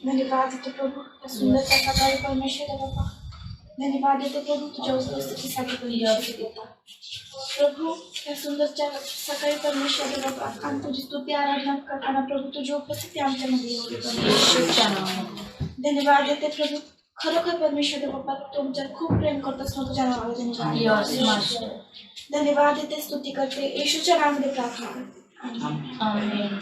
धन्यवाद देते प्रभु या सुंदर सकाळी परमेश्वर बाबा. धन्यवाद देते प्रभू तुझ्या उपस्थितीसाठी परमेश्वर देता. प्रभू या सुंदरच्या सकाळी परमेश्वर बाबा आणि तुझी स्तुती आराधना करताना प्रभू तुझी उपस्थिती आमच्यामध्ये येऊ दे परमेश्वर. धन्यवाद देते प्रभू. खरोखर परमेश्वर बाबा तुमच्यात खूप प्रेम करतोस ना तुझ्या नावाला धन्यवाद. धन्यवाद देते स्तुती करते येशूच्या नावामध्ये प्रार्थना करते. आमेन.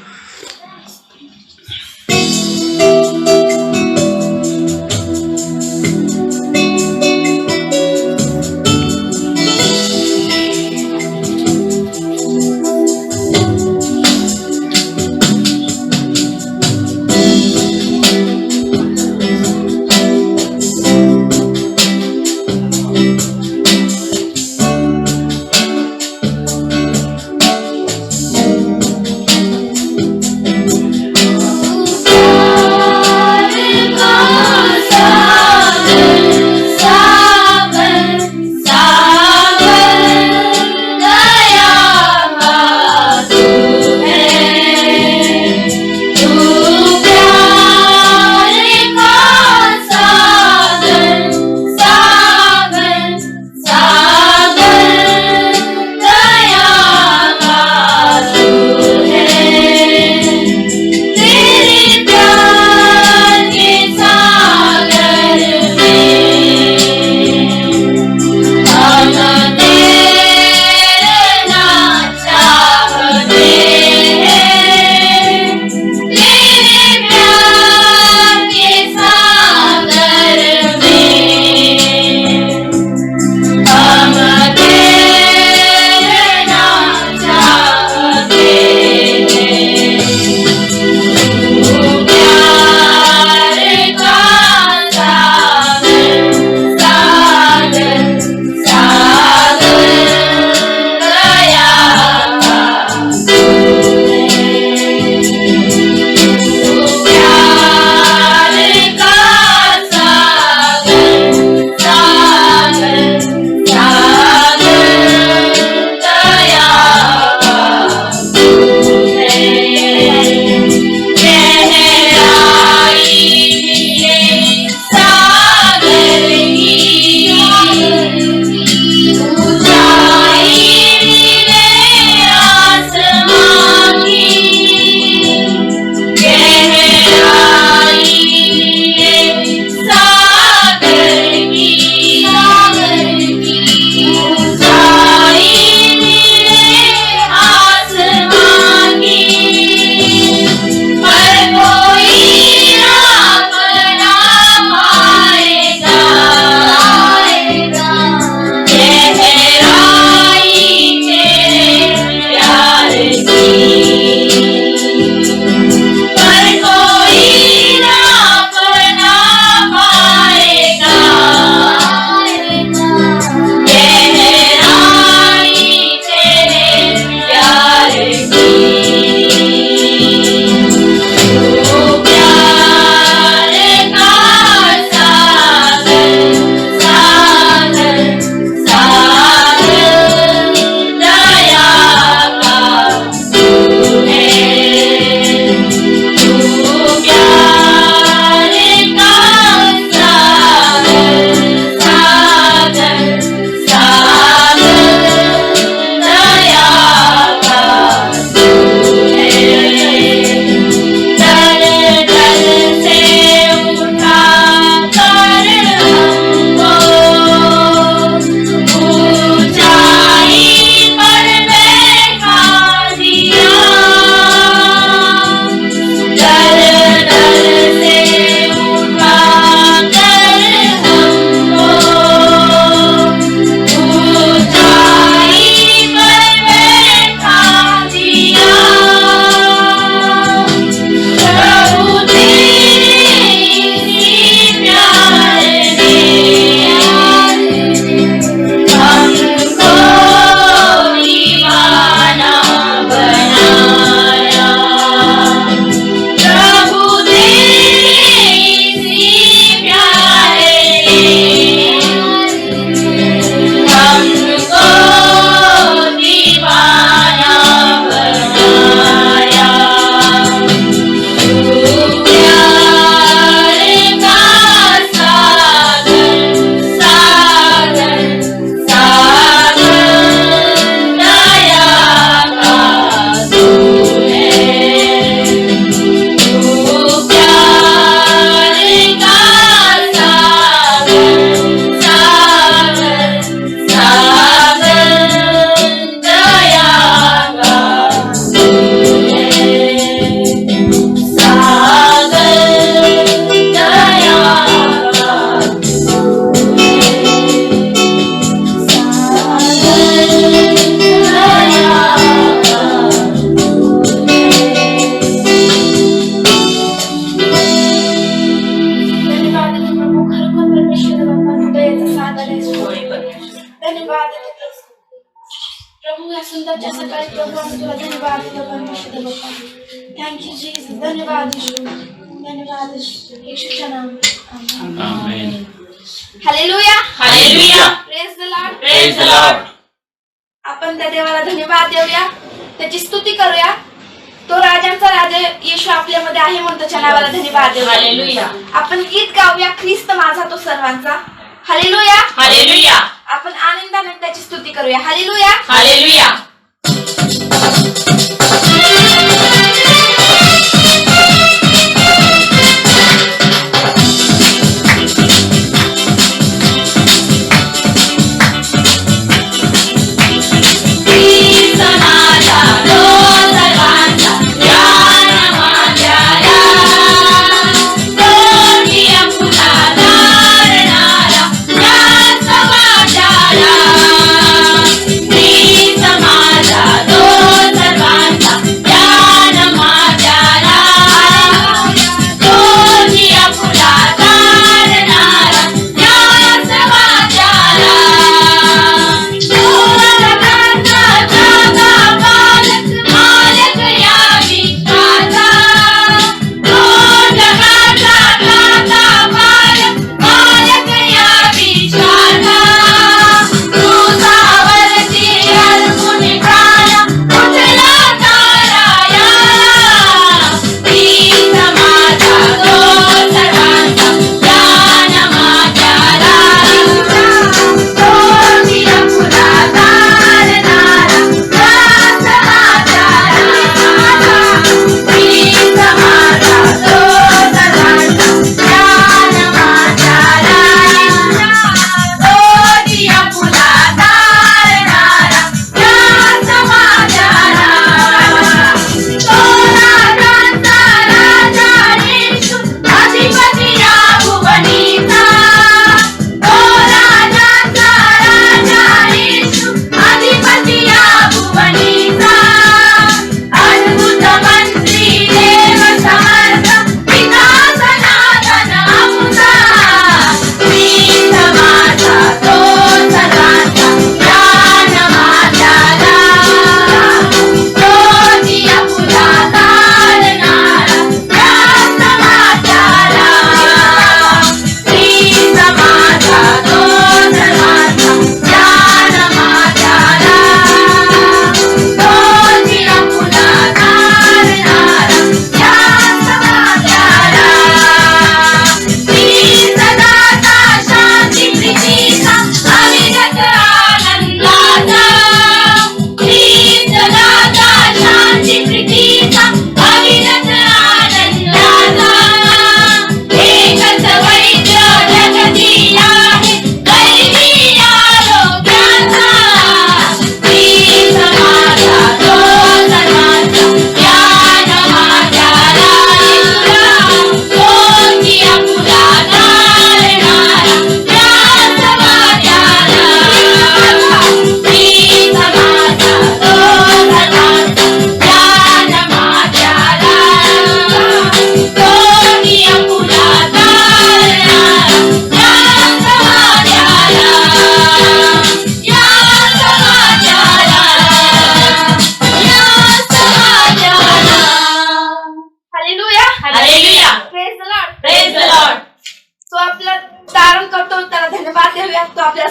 देवा परमेश्वर देवा थैंक यू जीसस धन्यवाद यीशु धन्यवाद यीशुच्या नाम amen hallelujah hallelujah praise the Lord praise the Lord आपण त्या देवाला धन्यवाद देऊया त्याची स्तुती करूया तो राजांचा राजा येशू आपल्यामध्ये आहे म्हणून त्याच्या नावाला धन्यवाद देऊया हालेलुया आपण गीत गाऊया ख्रिस्त माझा तो सर्वांचा हालेलुया हालेलुया आपण आनंदाने त्याची स्तुती करूया हालेलुया हालेलुया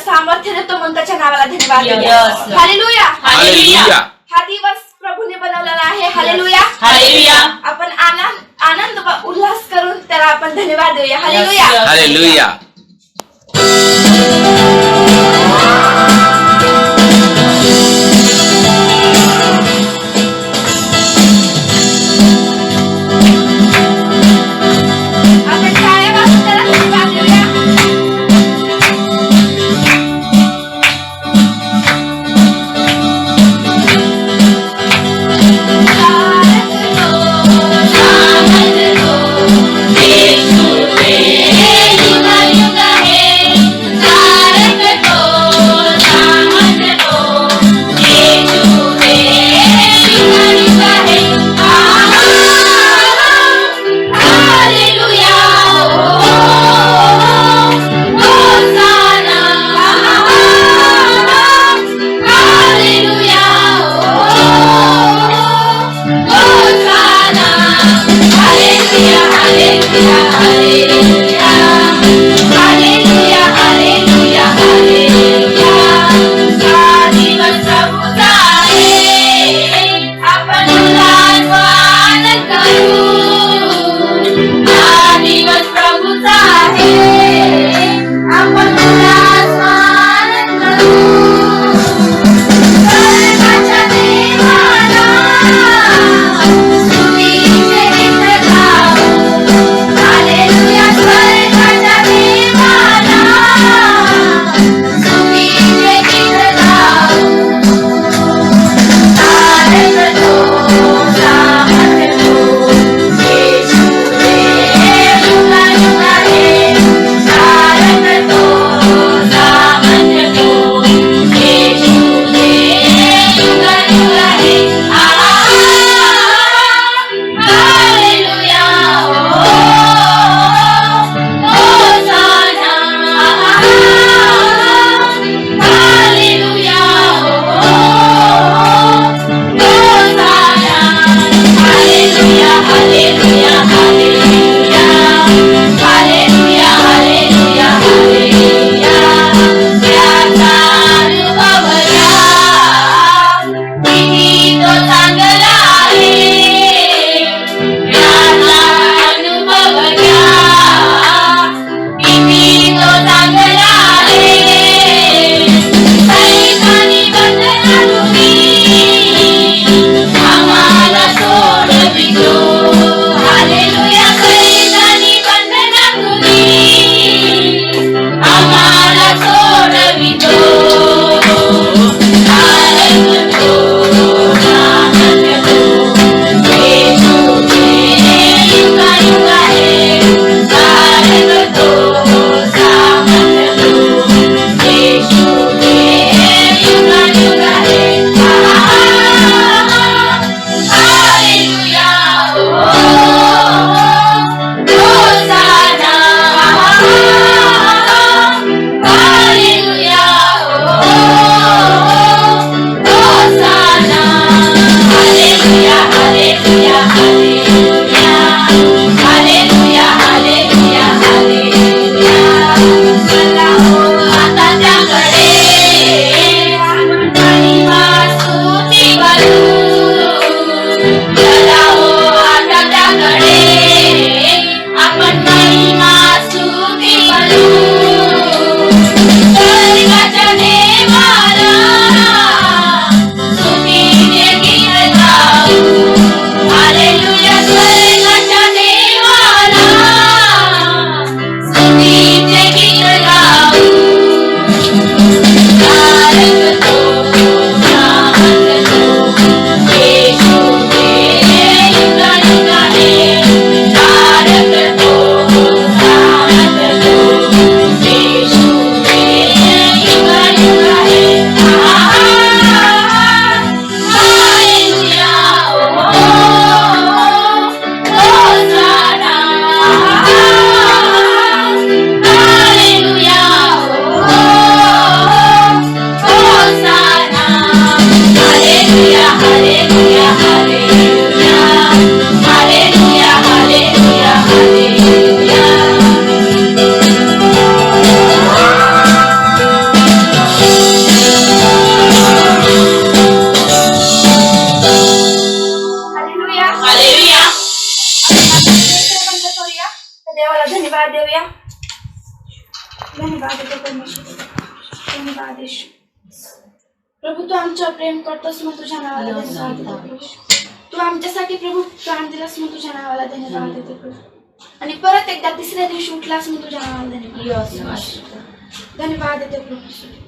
सामर्थ्य देतो म्हणून त्याच्या नावाला धन्यवाद Yes. Hallelujah hallelujah. हा दिवस प्रभूने बनवलेला आहे हालेलुया हालेलुया. आपण आनंद व उल्हास करून त्याला आपण धन्यवाद देऊया हालेलुया Yes. हालेलुया. आपण टाळ्या वाजवून त्याला धन्यवाद देऊया Yes. प्रभू तू आमच्यावर प्रेम करतोस मग तुझ्या नावाला धन्यवाद देतो प्रभू. तू आमच्यासाठी प्रभू प्राण दिलास मग तुझ्या नावाला धन्यवाद देतो प्रभू. आणि परत एकदा तिसऱ्या दिवशी उठलास मग तुझ्या नावाला धन्यवाद देतो प्रभू.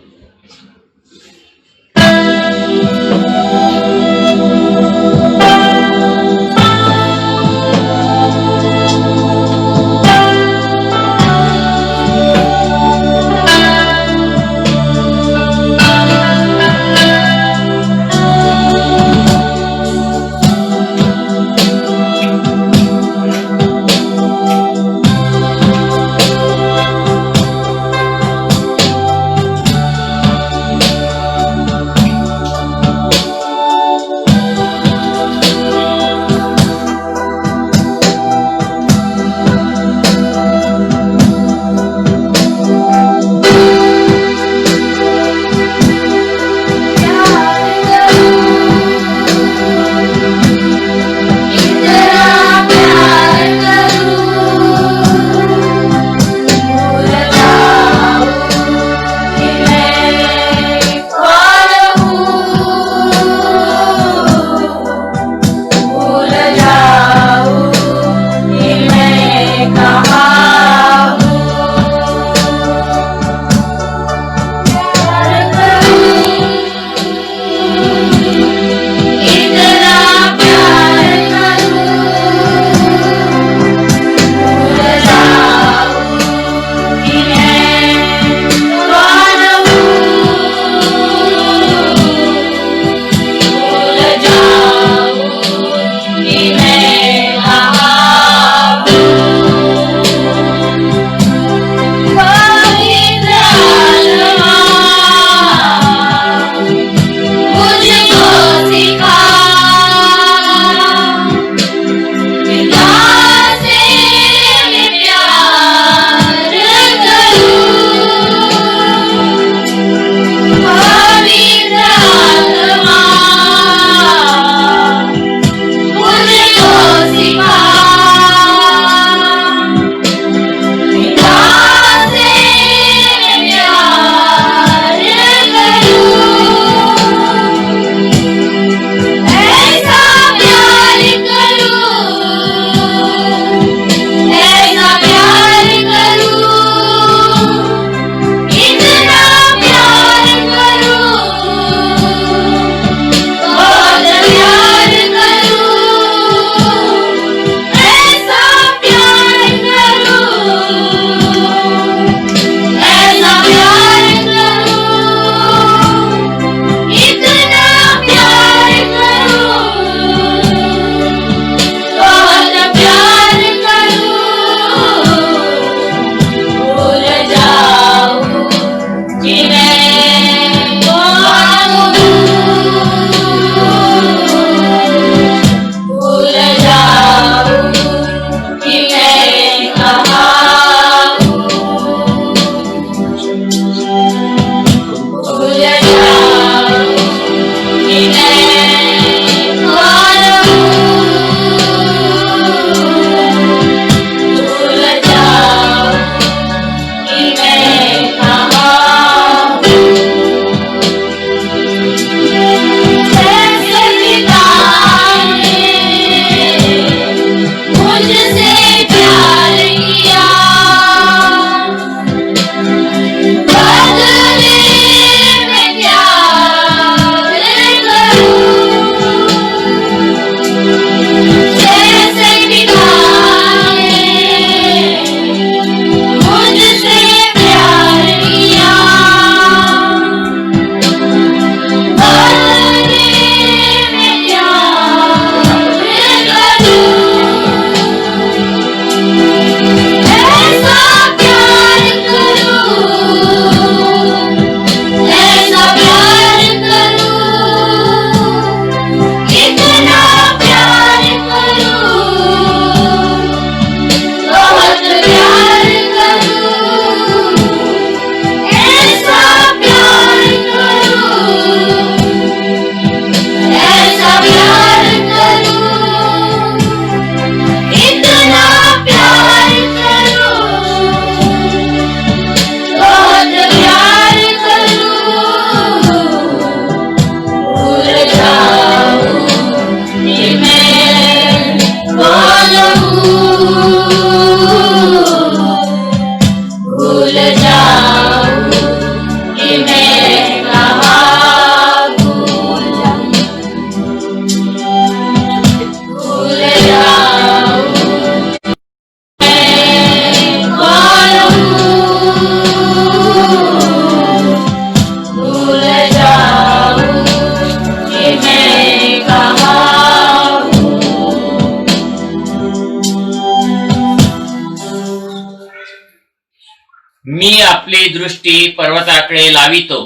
मी आपली दृष्टी पर्वताकडे लावितो.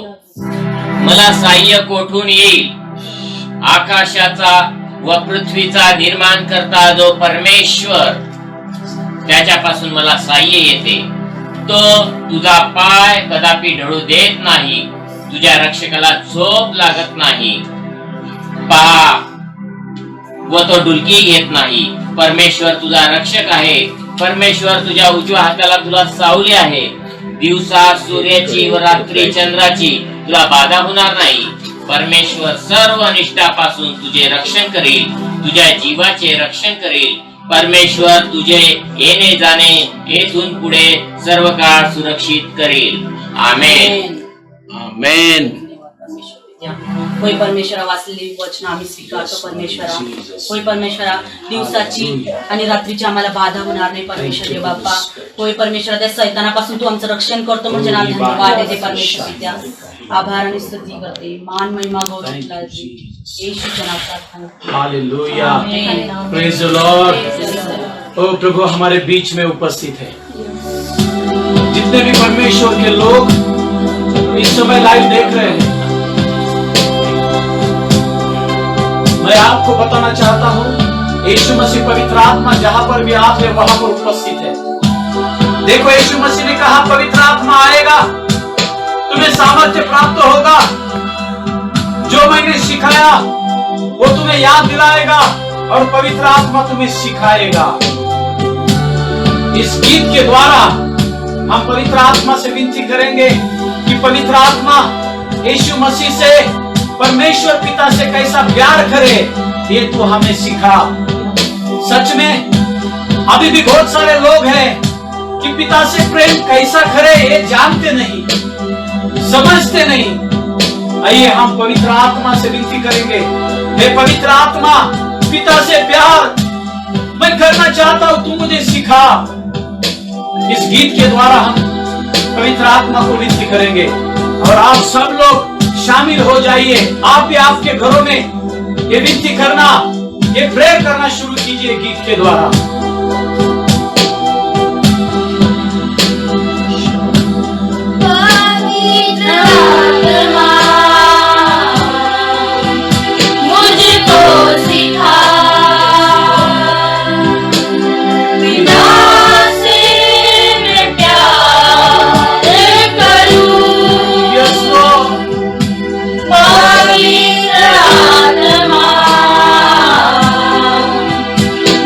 मला सहाय्य कोठून येईल? आकाशाचा व पृथ्वीचा निर्माण करता जो परमेश्वर, त्याच्यापासून मला सहाय्य येते. तो तुझा पाय कदापि ढळू देत नाही, तुझ्या रक्षकाला झोप लागत नाही. पहा, व तो डुलकी घेत नाही. परमेश्वर तुझा रक्षक आहे. परमेश्वर तुझ्या उजव्या हाताला तुला सावली आहे. दिवसा सूर्याची व रात्री चंद्राची तुला बाधा होणार नाही. परमेश्वर सर्व अनिष्टापासून तुझे रक्षण करेल, तुझ्या जीवाचे रक्षण करेल. परमेश्वर तुझे येणे जाणे येथून पुढे सर्व काळ सुरक्षित करेल. आमेन. आमेन. होय परमेश्वरा, वाचलेली वचन आम्ही स्वीकारतो परमेश्वरा. होय परमेश्वरा, दिवसाची आणि रात्रीची आम्हाला बाधा होणार नाही परमेश्वर देव बाप्पा. होय परमेश्वरा, त्या सैतानापासून तू आमचं रक्षण करतो म्हणजे ना धन्यवाद आहे परमेश्वर. त्या आभार आणि स्तुती करते. मान महिमा गौरव तुला येशूच्या नावात प्रार्थना. Hallelujah. Amen. Praise the Lord. ओ प्रभु हमारे बीच में उपस्थित है. जितने भी परमेश्वर के लोग इस समय लाइव देख रहे हैं, मैं आपको बताना चाहता हूँ, यीशु मसीह पवित्र आत्मा जहां पर भी आप है वहां पर उपस्थित है. देखो, यीशु मसीह ने कहा पवित्र आत्मा आएगा, तुम्हें सामर्थ्य प्राप्त होगा. जो मैंने सिखाया वो तुम्हें याद दिलाएगा और पवित्र आत्मा तुम्हें सिखाएगा. इस गीत के द्वारा हम पवित्र आत्मा से विनती करेंगे कि पवित्र आत्मा यीशु मसीह से, परमेश्वर पिता से कैसा प्यार करे, ये तू हमें सिखा. सच में अभी भी बहुत सारे लोग हैं कि पिता से प्रेम कैसा करे ये जानते नहीं, समझते नहीं. आइए हम पवित्र आत्मा से विनती करेंगे, हे पवित्र आत्मा, पिता से प्यार मैं करना चाहता हूं, तू मुझे सिखा. इस गीत के द्वारा हम पवित्र आत्मा को विनती करेंगे और आप सब लोग शामिल हो जाइए. आप भी आपके घरों में ये विनती करना, ये प्रेयर करना शुरू कीजिए गीत के द्वारा.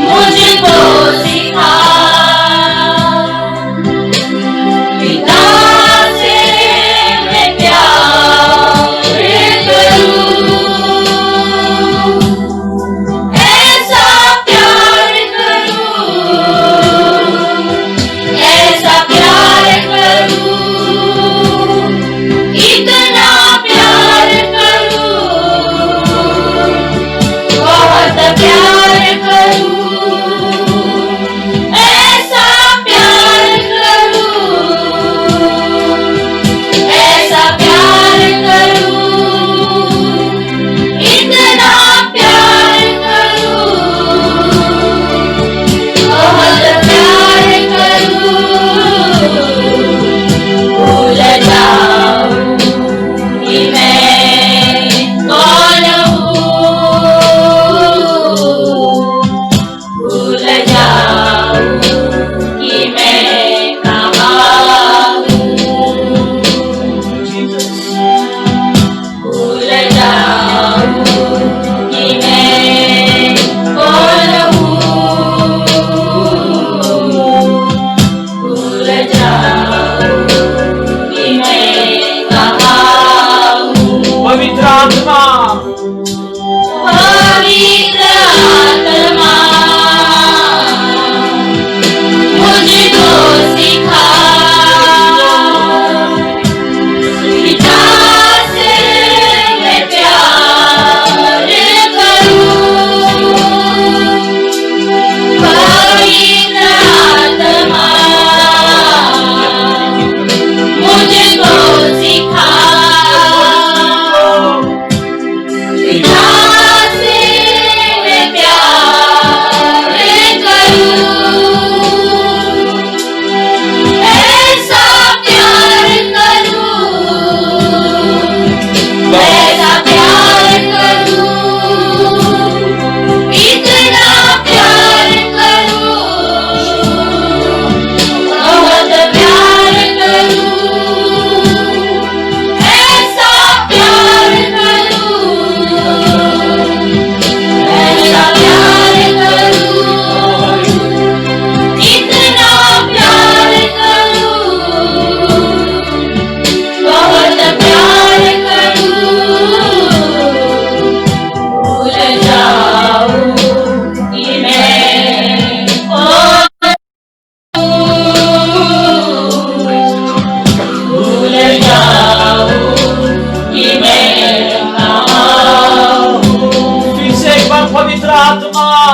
मुझको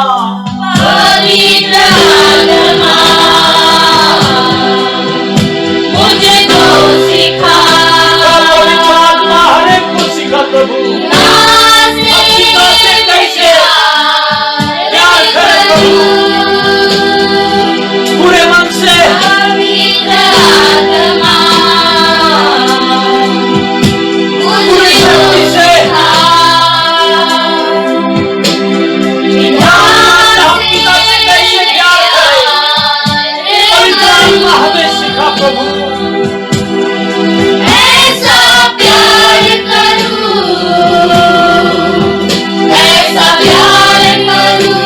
पवित्र आत्मा मुझको सिखा, पवित्र आत्मा हर एक को सिखा प्रभु, पिता से कैसे प्यार करें प्रभु, पूरे मन से। पवित्र आत्मा पूरी शक्ति से। हम पिता से कैसे प्यार करें, पवित्र आत्मा हमें सिखा प्रभु। ऐसा प्यार करूं, ऐसा प्यार करूं,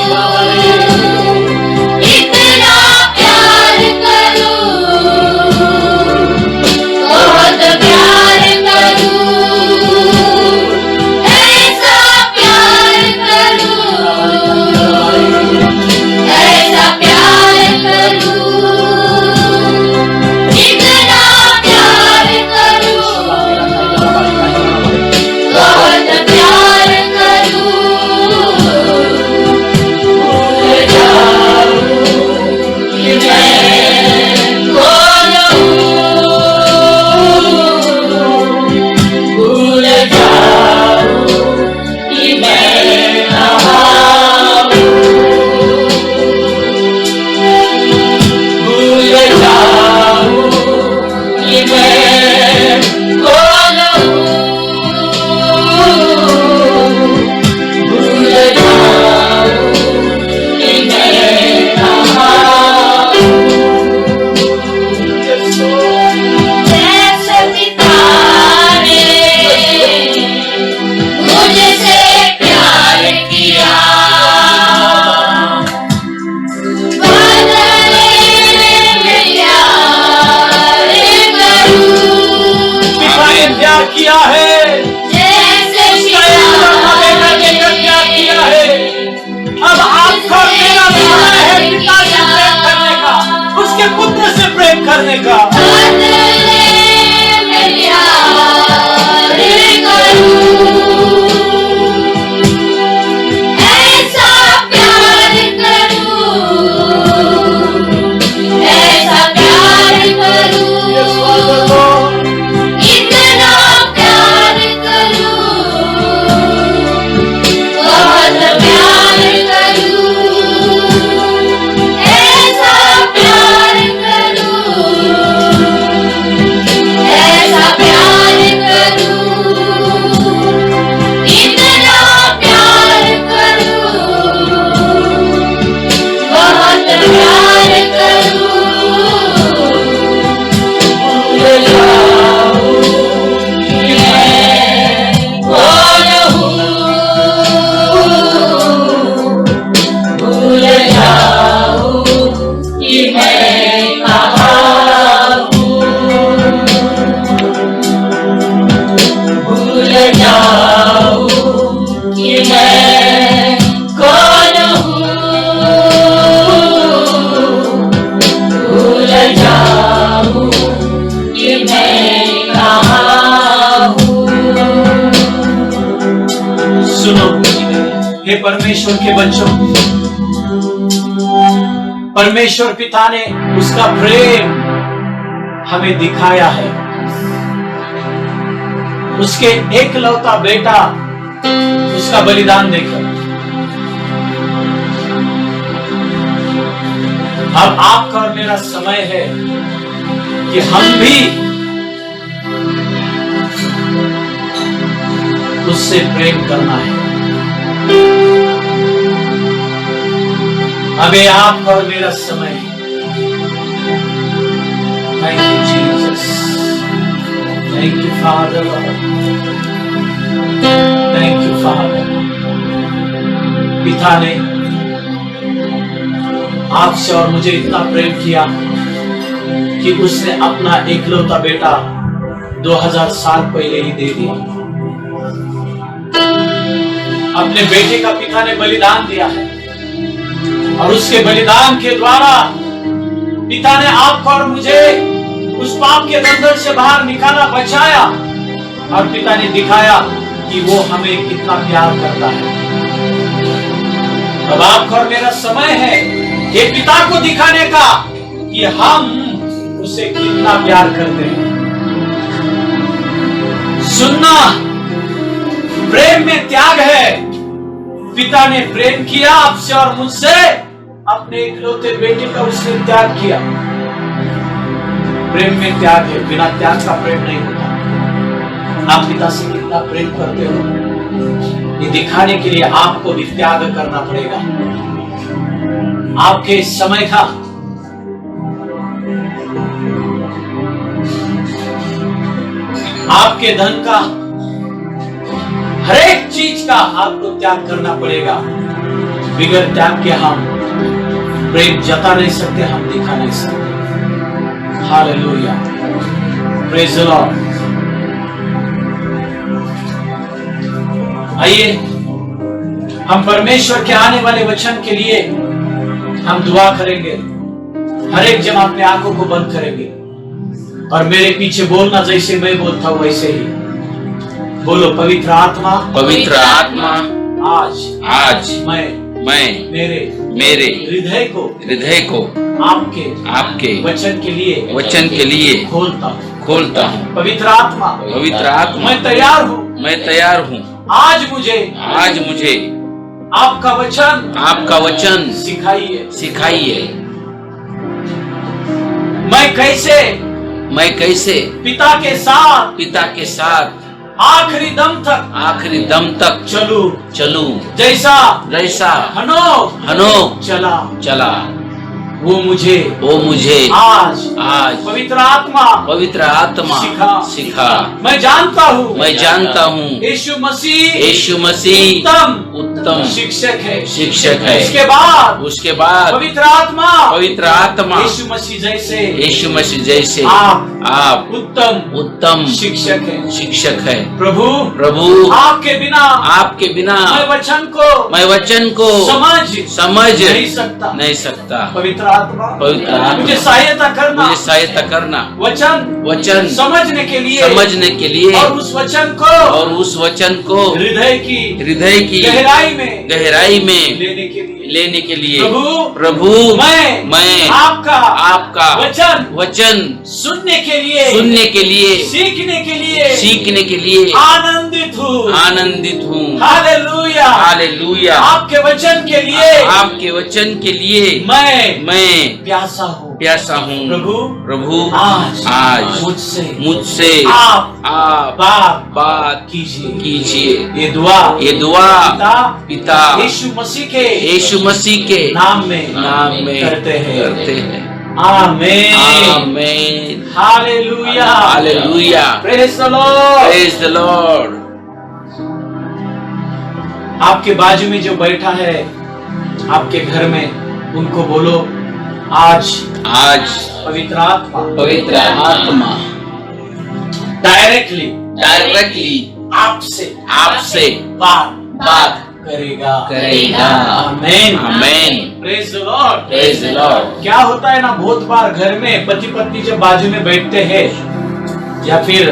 इतना प्यार करूं, बहुत प्यार करूं, ऐसा प्यार करूं, ऐसा प्यार करूं, इतना प्यार करूं, बहुत प्यार करूं, भूल जाऊं कि मैं कौन हूँ, भूल जाऊं कि मैं कहाँ हूँ, भूल जाऊं कि मैं कौन हूँ, भूल जाऊं कि मैं कहाँ हूँ। जैसे पिता ने मुझसे प्यार किया, बदले में प्यार करूं, पिता ने प्यार किया है, जैसे उसका एक लड़का बेटा देकर प्यार किया है। अब आपका और मेरा समय है पिता से प्रेम करने का, उसके पुत्र से प्रेम करने का। बदले में प्यार करूं, ऐसा प्यार करूं, ऐसा प्यार करूं, इतना प्यार करूं, बहुत प्यार करूं, ऐसा प्यार करूं, ऐसा प्यार करूं, इतना प्यार करूं, बहुत प्यार करूं, भूल जाऊं कि मैं कौन हूँ, भूल जाऊं कि मैं कहाँ हूँ, भूल जाऊं कि मैं कौन हूँ, भूल जाऊं कि मैं कहाँ हूँ। सुनो हे परमेश्वर के बच्चों, परमेश्वर पिता ने उसका प्रेम हमें दिखाया है, उसके एकलौता बेटा उसका बलिदान देकर। अब आपका और मेरा समय है कि हम भी उससे प्रेम करना है। अब ये आपका और मेरा समय है। Thank you Jesus, thank you father, thank you father. पिता ने आपसे और मुझे इतना प्रेम किया कि उसने अपना एकलौता बेटा 2000 साल पहले ही दे दिया। अपने बेटे का पिता ने बलिदान दिया है और उसके बलिदान के द्वारा पिता ने आपको और मुझे उस पाप के दलदल से बाहर निकाला, बचाया और पिता ने दिखाया कि वो हमें कितना प्यार करता है। अब आपका और मेरा समय है ये पिता को दिखाने का कि हम उसे कितना प्यार करते हैं। सुनना, प्रेम में त्याग है। पिता ने प्रेम किया आपसे और मुझसे, अपने इकलौते बेटे का उसने त्याग किया। प्रेम में त्याग है, बिना त्याग का प्रेम नहीं होता। आप पिता से कितना प्रेम करते हो ये दिखाने के लिए आपको भी त्याग करना पड़ेगा। आपके समय का, आपके धन का, हर एक चीज का आपको त्याग करना पड़ेगा। बिगर त्याग के हम प्रेम जता नहीं सकते, हम दिखा नहीं सकते। Hallelujah, praise the Lord. आइए हम परमेश्वर के आने वाले वचन के लिए हम दुआ करेंगे। हर एक जन अपने आंखों को बंद करेंगे और मेरे पीछे बोलना, जैसे मैं बोलता हूं वैसे ही बोलो। पवित्र आत्मा, पवित्र आत्मा, आज मैं मेरे हृदय को आपके वचन के लिए खोलता हूँ। पवित्र आत्मा, मैं तैयार हूँ। आज मुझे आपका वचन सिखाइए। मैं कैसे पिता के साथ आखिरी दम तक चलूं जैसा हनोक चला। वो मुझे आज पवित्र आत्मा सिखा। मैं जानता हूँ यीशु मसीह उत्तम शिक्षक है। उसके बाद पवित्र आत्मा यीशु मसीह जैसे आप उत्तम शिक्षक है। प्रभु आपके बिना मैं वचन को समझ नहीं सकता। पवित्र आत्मा मुझे सहायता करना वचन समझने के लिए और उस वचन को हृदय की गहराई में लेने के लिए प्रभु मैं आपका वचन सुनने के लिए सीखने के लिए आनंदित हूँ। हालेलुया। आपके वचन के लिए मैं प्यासा हूँ। प्रभु आज मुझसे आप बात कीजिए। ये दुआ पिता यीशु मसीह के नाम में करते हैं। आमीन। हालेलुया। Praise the Lord. आपके बाजू में जो बैठा है आपके घर में, उनको बोलो आज पवित्र आत्मा डायरेक्टली आपसे बात करेगा। आमीन। Praise the Lord. क्या होता है ना, बहुत बार घर में पति पत्नी जब बाजू में बैठते हैं या फिर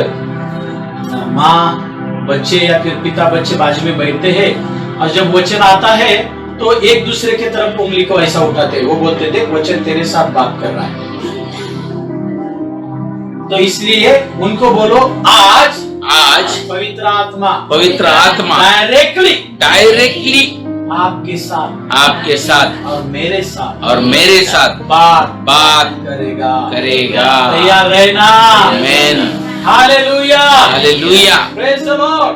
माँ बच्चे या फिर पिता बच्चे बाजू में बैठते हैं और जब वचन आता है तो एक दूसरे के तरफ उंगली को ऐसा उठाते हैं। वो बोलते थे वचन तेरे साथ बात कर रहा है। तो इसलिए उनको बोलो आज पवित्र आत्मा डायरेक्टली आपके साथ और मेरे साथ बात करेगा। तैयार रहना। आमीन। हालेलुया। Praise the Lord.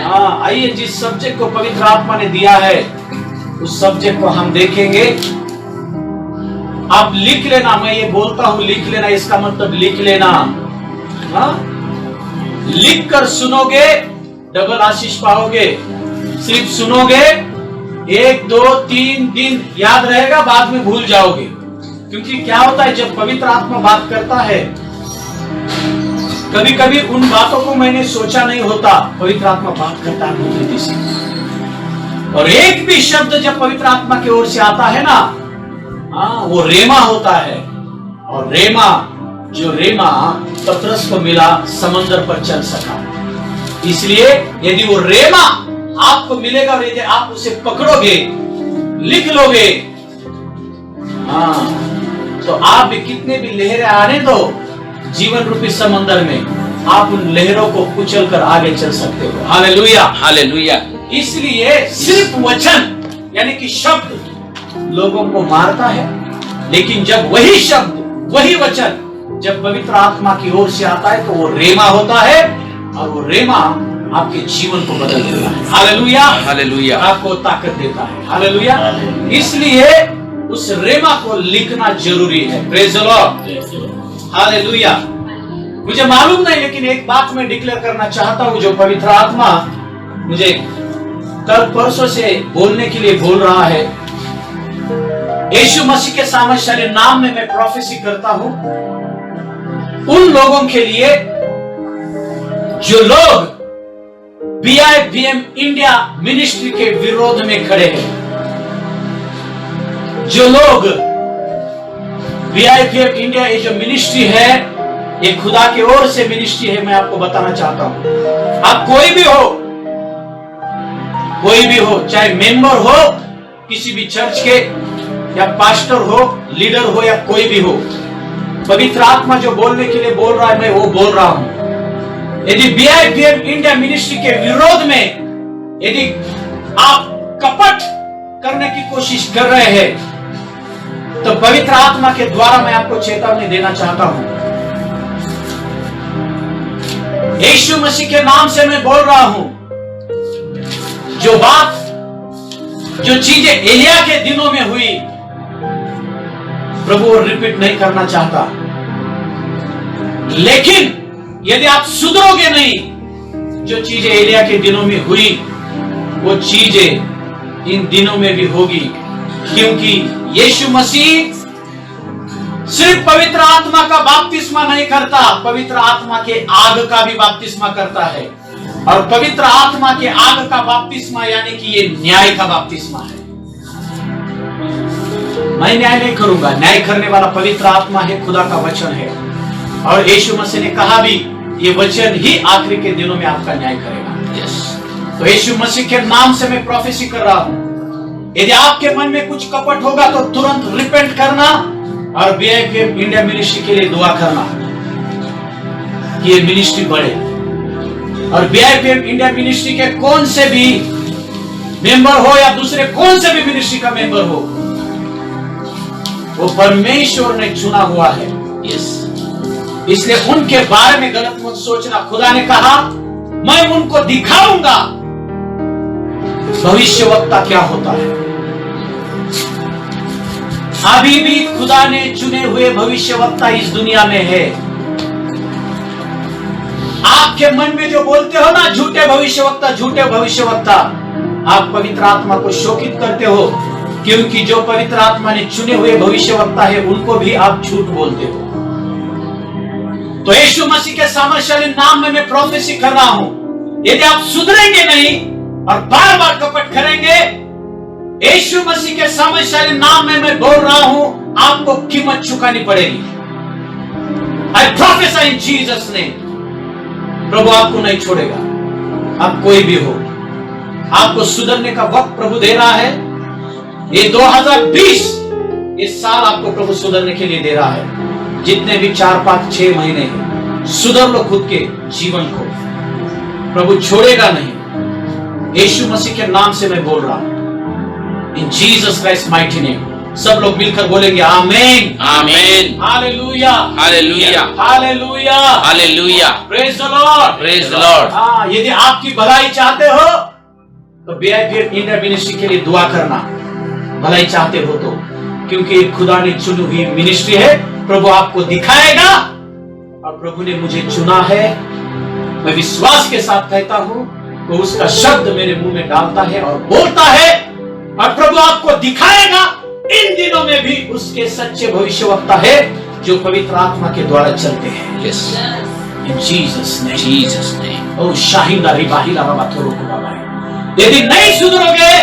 हाँ, आइए जिस सब्जेक्ट को पवित्र आत्मा ने दिया है उस सब्जेक्ट को हम देखेंगे। आप लिख लेना, मैं ये बोलता हूँ लिख लेना, इसका मतलब लिख लेना। हाँ? लिख कर सुनोगे डबल आशीष पाओगे। सिर्फ सुनोगे 1 2 3 दिन याद रहेगा, बाद में भूल जाओगे। क्योंकि क्या होता है जब पवित्र आत्मा बात करता है, कभी कभी उन बातों को मैंने सोचा नहीं होता, पवित्र आत्मा बात करता है। और एक भी शब्द जब पवित्र आत्मा की ओर से आता है ना, वो रेमा होता है। और रेमा पतरस को मिला, समंदर पर चल सका। इसलिए यदि वो रेमा आपको मिलेगा और यदि आप उसे पकड़ोगे लिख लोगे, हाँ, तो आप भी कितने भी लहरें आने दो जीवन रूपी समंदर में, आप उन लहरों को कुचल कर आगे चल सकते हो। Hallelujah, hallelujah. इसलिए सिर्फ वचन यानी कि शब्द लोगों को मारता है, लेकिन जब वही शब्द, वही वचन जब पवित्र आत्मा की ओर से आता है तो वो रेमा होता है, और वो रेमा आपके जीवन को बदल देता है। Hallelujah, hallelujah. आपको ताकत देता है। हालेलुया। इसलिए उस रेमा को लिखना जरूरी है। Praise the Lord. हालेलुया। मुझे मालूम नहीं, लेकिन एक बात मैं डिक्लेयर करना चाहता हूं, जो पवित्र आत्मा मुझे कल परसों से बोलने के लिए बोल रहा है। यीशु मसीह के सामर्थ्यशाली नाम में मैं प्रोफेसी करता हूं उन लोगों के लिए जो लोग BIBM इंडिया मिनिस्ट्री के विरोध में खड़े हैं। जो लोग BIBM इंडिया ये जो मिनिस्ट्री है, ये खुदा की ओर से मिनिस्ट्री है, मैं आपको बताना चाहता हूं। आप कोई भी हो, चाहे मेंबर हो किसी भी चर्च के, या पास्टर हो, लीडर हो, या कोई भी हो, पवित्र आत्मा जो बोलने के लिए बोल रहा है मैं वो बोल रहा हूं। यदि BIBM इंडिया मिनिस्ट्री के विरोध में यदि आप कपट करने की कोशिश कर रहे हैं, तो पवित्र आत्मा के द्वारा मैं आपको चेतावनी देना चाहता हूं। यीशु मसीह के नाम से मैं बोल रहा हूं, जो चीजें एलिया के दिनों में हुई, प्रभु रिपीट नहीं करना चाहता। लेकिन यदि आप सुधरोगे नहीं, जो चीजें एलिया के दिनों में हुई वो चीजें इन दिनों में भी होगी, क्योंकि यीशु मसीह सिर्फ पवित्र आत्मा का बपतिस्मा नहीं करता, पवित्र आत्मा के आग का भी बपतिस्मा करता है। और पवित्र आत्मा के आग का बपतिस्मा यानी कि ये न्याय का बपतिस्मा है। मैं न्याय नहीं करूंगा, न्याय करने वाला पवित्र आत्मा है, खुदा का वचन है। और यीशु मसीह ने कहा भी, ये वचन ही आखिरी के दिनों में आपका न्याय करेगा। तो यीशु मसीह के नाम से मैं प्रोफेसी कर रहा हूं, यदि आपके मन में कुछ कपट होगा तो तुरंत रिपेंट करना और BIBM इंडिया मिनिस्ट्री के लिए दुआ करना कि ये मिनिस्ट्री बढ़े। और BIBM इंडिया मिनिस्ट्री के कौन से भी मेंबर हो या दूसरे कौन से भी मिनिस्ट्री का मेंबर हो, वो परमेश्वर ने चुना हुआ है। इसलिए उनके बारे में गलत मत सोचना। खुदा ने कहा मैं उनको दिखाऊंगा भविष्यवक्ता क्या होता है। अभी भी खुदा ने चुने हुए भविष्यवक्ता इस दुनिया में है। आपके मन में जो बोलते हो ना, झूठे भविष्यवक्ता, आप पवित्र आत्मा को शोकित करते हो, क्योंकि जो पवित्र आत्मा ने चुने हुए भविष्यवक्ता है उनको भी आप झूठ बोलते हो। तो यीशु मसीह के सामर्थ्यशाली नाम में मैं प्रोफेसी कर रहा हूं, यदि आप सुधरेंगे नहीं और बार बार कपट करेंगे, यीशु मसीह के सामर्थ्यशाली नाम में मैं बोल रहा हूं, आपको कीमत चुकानी पड़ेगी। आई प्रोफेसी इन जीसस नेम। प्रभु आपको नहीं छोड़ेगा, आप कोई भी हो। आपको सुधरने का वक्त प्रभु दे रहा है। ये 2020 इस साल आपको प्रभु सुधरने के लिए दे रहा है। जितने भी 4, 5, 6 महीने हैं, सुधर लो खुद के जीवन को, प्रभु छोड़ेगा नहीं। यीशु मसीह के नाम से मैं बोल रहा हूं, इन जीसस क्राइस्ट माइटी नेम। सब लोग मिलकर बोलेंगे आमीन, आमीन, hallelujah, hallelujah, hallelujah, hallelujah. Praise the Lord, praise the Lord. हाँ, यदि आपकी भलाई चाहते हो तो BIBM इंडिया मिनिस्ट्री के लिए दुआ करना, भलाई चाहते हो तो, क्योंकि खुदा ने चुनी हुई मिनिस्ट्री है। प्रभु आपको दिखाएगा, और प्रभु ने मुझे चुना है। मैं विश्वास के साथ कहता हूं, वो उसका शब्द मेरे मुंह में डालता है और बोलता है, और प्रभु आपको दिखाएगा। इन दिनों में भी उसके सच्चे भविष्यवक्ता है जो पवित्र आत्मा के द्वारा चलते हैं। Yes, in Jesus name, Jesus name. ओ शाहिंदा रिबाहिला बाबा थोरो को बाबा। यदि नहीं सुधरोगे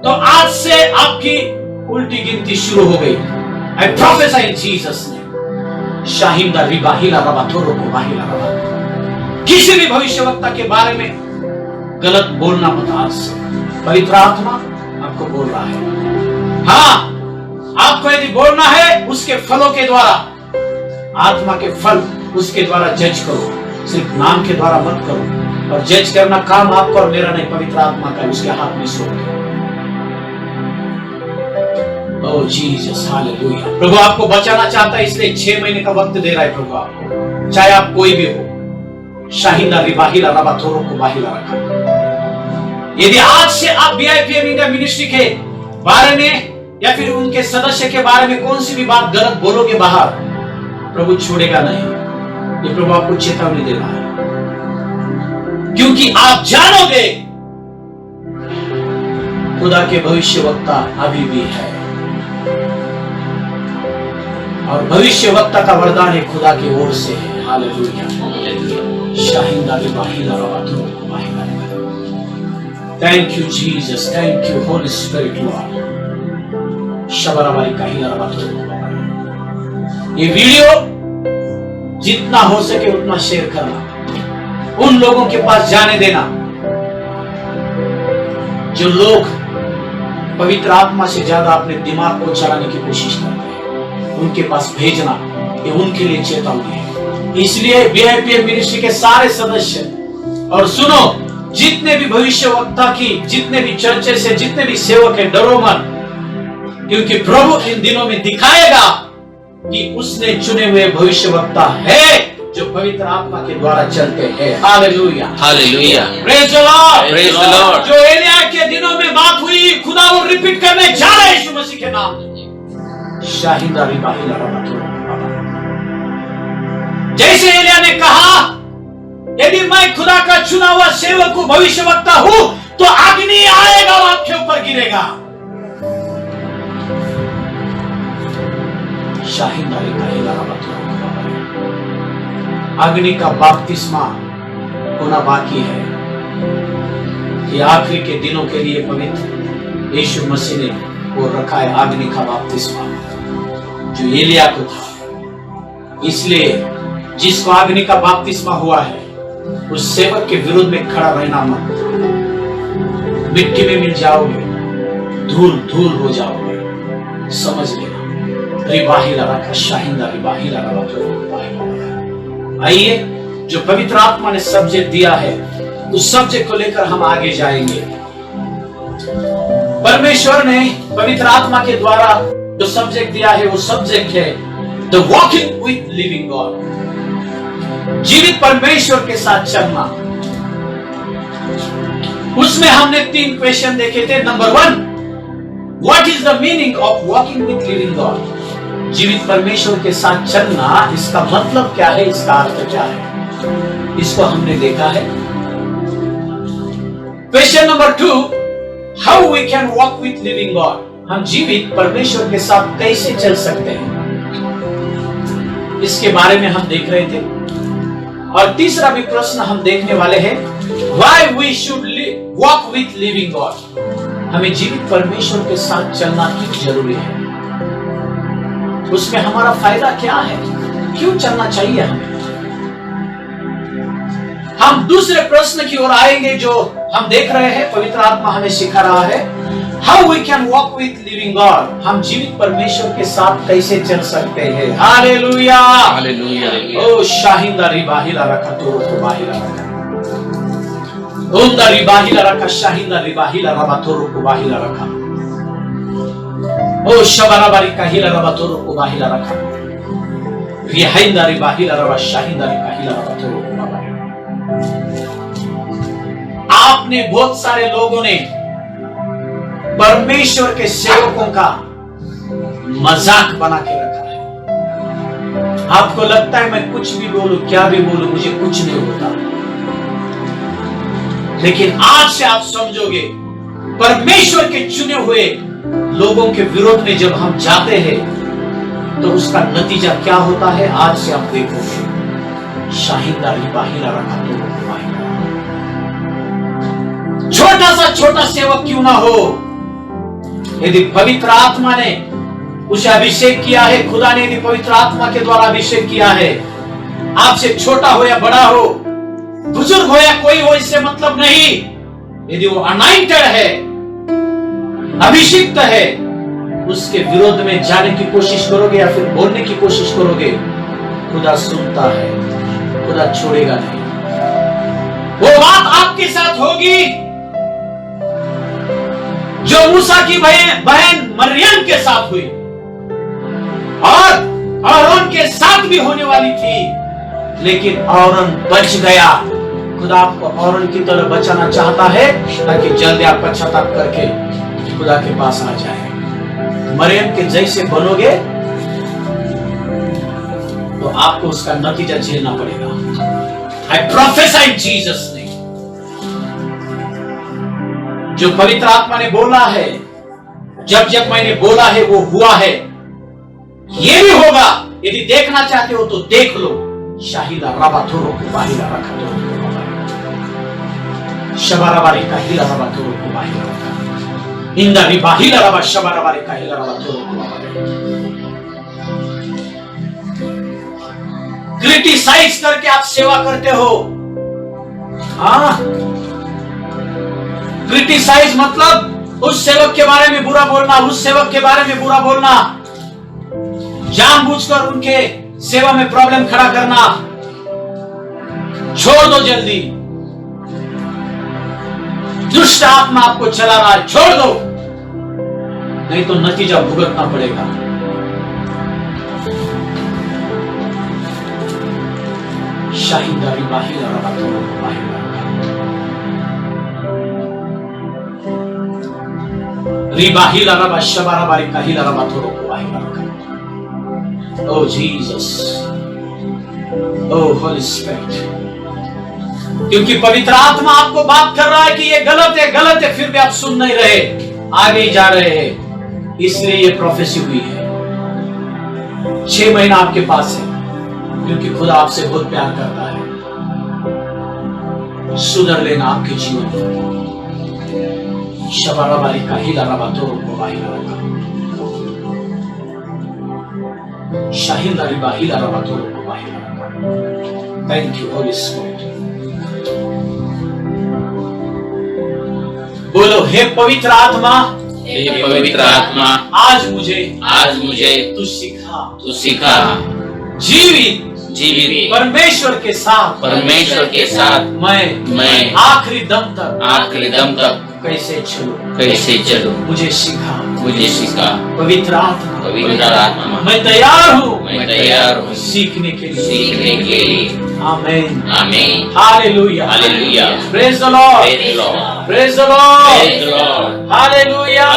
तो आज से आपकी उल्टी गिनती शुरू हो गई। आई प्रोफेसी इन जीसस नेम। शाहिंदा रिबाहिला बाबा थोरो को बाहिला बाबा। किसी भी भविष्यवक्ता के बारे में गलत बोलना मत। आज से पवित्र आत्मा आपको बोल रहा है, हाँ, आपको यदि बोलना है उसके फलों के द्वारा, आत्मा के फल उसके द्वारा जज करो, सिर्फ नाम के द्वारा मत करो। और जज करना काम आपका और मेरा नहीं, पवित्र आत्मा का, उसके हाथ में सौंप दो। ओह जीसस, हालेलुया। प्रभु आपको बचाना चाहता है, इसलिए 6 महीने का वक्त दे रहा है प्रभु आपको, चाहे आप कोई भी हो। शाहिंदा रिबाहिला रबाथोरो को बाहिला रखा। यदि आज से आप बीआईपीएम इंडिया मिनिस्ट्री के बारे में या फिर उनके सदस्य के बारे में कौन सी भी बात गलत बोलोगे बाहर, प्रभु छोड़ेगा नहीं। ये प्रभु आपको चेतावनी दे रहा है, क्योंकि आप जानोगे खुदा के भविष्यवक्ता अभी भी है, और भविष्यवक्ता का वरदान है खुदा की ओर से है। हालेलुया। शाहिंदा रिबाहिला रबाथोरो को बाहिला रखा। Thank you Jesus, thank you Holy Spirit Lord. शबराबाई काहिला रबाथोरो को बाहिला। ये वीडियो जितना हो सके उतना शेयर करना, उन लोगों के पास जाने देना जो लोग पवित्र आत्मा से ज्यादा अपने दिमाग को चलाने की कोशिश करते हैं, उनके पास भेजना, ये उनके लिए चेतावनी है। इसलिए बीआईपीएम मिनिस्ट्री के सारे सदस्य, और सुनो, जितने भी भविष्यवक्ता की, जितने भी चर्चे से जितने भी सेवक है, डरो मत, क्योंकि प्रभु इन दिनों में दिखाएगा कि उसने चुने हुए भविष्यवक्ता है जो पवित्र आत्मा के द्वारा चलते हैं। Hallelujah, hallelujah, praise the Lord, praise the Lord. जो एलिया के दिनों में बात हुई, खुदा वो रिपीट करने जा रहा है यीशु मसीह के नाम में। शाहिंदा रिबाहिला रबाथोरो। जैसे एलिया ने कहा, यदि मैं खुदा का चुना हुआ सेवक हूं, भविष्यवक्ता हूं, तो अग्नि आएगा और आपके ऊपर गिरेगा। शाहिंदा रिबाहिला रबाथोरो। अग्नि का बपतिस्मा होना बाकी है। ये आखिरी के दिनों के लिए पवित्र यीशु मसीह ने वो रखा है, अग्नि का बपतिस्मा जो एलिया को था। इसलिए जिसको अग्नि का बपतिस्मा हुआ है, उस सेवक के विरोध में खड़ा रहना मत। मिट्टी में मिल जाओगे, धूल धूल हो जाओगे, समझ लेना। रिबाहिला रखा, शाहिंदा रिबाहिला रबाथोरो को बाहिला रखा। आइए, जो पवित्र आत्मा ने सब्जेक्ट दिया है, उस सब्जेक्ट को लेकर हम आगे जाएंगे। परमेश्वर ने पवित्र आत्मा के द्वारा जो सब्जेक्ट दिया है, वो सब्जेक्ट है the walking with living God, जीवित परमेश्वर के साथ चलना। उसमें हमने 3 क्वेश्चन देखे थे। Number 1, what is the meaning of walking with living God? जीवित परमेश्वर के साथ चलना, इसका मतलब क्या है, इसका अर्थ क्या है, इसको हमने देखा है। Question number 2, how we can walk with living God? हम जीवित परमेश्वर के साथ कैसे चल सकते हैं, इसके बारे में हम देख रहे थे। और तीसरा भी प्रश्न हम देखने वाले हैं, why we should walk with living God? हमें जीवित परमेश्वर के साथ चलना क्यों जरूरी है, उसमें हमारा फायदा क्या है, क्यों चलना चाहिए हमें। हम दूसरे प्रश्न की ओर आएंगे जो हम देख रहे हैं, पवित्र आत्मा हमें सिखा रहा है, how we can walk with living God? हम जीवित परमेश्वर के साथ कैसे चल सकते हैं। Hallelujah, hallelujah. ओ शाहिंदा रिबाहिला रखा, तोरो को बाहिला रखा, ओंदा रिबाहिला रखा, शाहिंदा रिबाहिला रबाथोरो को बाहिला रखा, ओ शबराबारी काहिला रबाथोरो को बाहिला रखा, रिहाइंदा रिबाहिला रबा, शाहिंदा रिकाहिला रबाथोरो को बाहिला। आपने, बहुत सारे लोगों ने परमेश्वर के सेवकों का मजाक बना के रखा है। आपको लगता है मैं कुछ भी बोलूं, क्या भी बोलूं, मुझे कुछ नहीं होता। लेकिन आज से आप समझोगे, परमेश्वर के चुने हुए लोगों के विरोध में जब हम जाते हैं तो उसका नतीजा क्या होता है, आज से आप देखोगे। शाहिंदा रिबाहिला रखा, तो छोटा सा छोटा सेवक क्यों ना हो, यदि पवित्र आत्मा ने उसे अभिषेक किया है, खुदा ने यदि पवित्र आत्मा के द्वारा अभिषेक किया है, आपसे छोटा हो या बड़ा हो, बुजुर्ग हो या कोई हो, इससे मतलब नहीं। यदि वो अनाइंटेड है, अभिषिक्त है, उसके विरोध में जाने की कोशिश करोगे या फिर बोलने की कोशिश करोगे, खुदा सुनता है, खुदा छोड़ेगा नहीं। वो बात आपके साथ होगी जो मूसा की बहन मरियम के साथ हुई और आरोन के साथ भी होने वाली थी, लेकिन आरोन बच गया। खुदा आपको आरोन की तरह बचाना चाहता है ताकि जल्दी आप पश्चाताप करके खुदा के पास आ जाए। मरियम के जैसे बनोगे तो आपको उसका नतीजा झेलना पड़ेगा। आई प्रोफेसाई इन जीसस नेम। जो पवित्र आत्मा ने बोला है, जब जब मैंने बोला है वो हुआ है, ये भी होगा। यदि देखना चाहते हो तो देख लो। शाहिला रबा थोरो को बाहिला रखा तो शबाराबारी का हिला रबा थोरो को बाहिला रखा इंदा रिबाहिला रबा शबाराबारी का हिला रबा थोरो को बाहिला। क्रिटिसाइज करके आप सेवा करते हो। हाँ, क्रिटिसाइज मतलब उस सेवक के बारे में बुरा बोलना, उस सेवक के बारे में बुरा बोलना, जानबूझकर उनके सेवा में प्रॉब्लम खड़ा करना। छोड़ दो जल्दी। दुष्ट आत्मा आपको चला रहा है, छोड़ दो, नहीं तो नतीजा भुगतना पड़ेगा। शाहिदारी बाहिला रबा थोरो को बाहिला रिबाहिला रबा शबाराबारी काहिला रबा थोरो को बाहिला रखा। Oh Jesus, oh Holy Spirit, क्योंकि पवित्र आत्मा आपको बात कर रहा है कि ये गलत है, गलत है, फिर भी आप सुन नहीं रहे, आगे ही जा रहे हैं। इसलिए ये प्रोफेसी हुई है। 6 महीना आपके पास है क्योंकि खुदा आपसे बहुत प्यार करता है। सुधर लेना आपके जीवन में। शबाराबारी का हिला रबा थोरो को बाहिला रखा शाहिदारी बाहिला रबा थोरो को बाहिला रखा। Thank you Holy spirit. बोलो, हे पवित्र आत्मा, हे पवित्र आत्मा, आज मुझे तू सिखा जीवित परमेश्वर के साथ मैं आखिरी दम तक कैसे चलूं। मुझे सिखा पवित्र आत्मा। मैं तैयार हूँ सीखने के लिए। आमीन। Hallelujah. Praise the Lord. Praise the Lord. Hallelujah.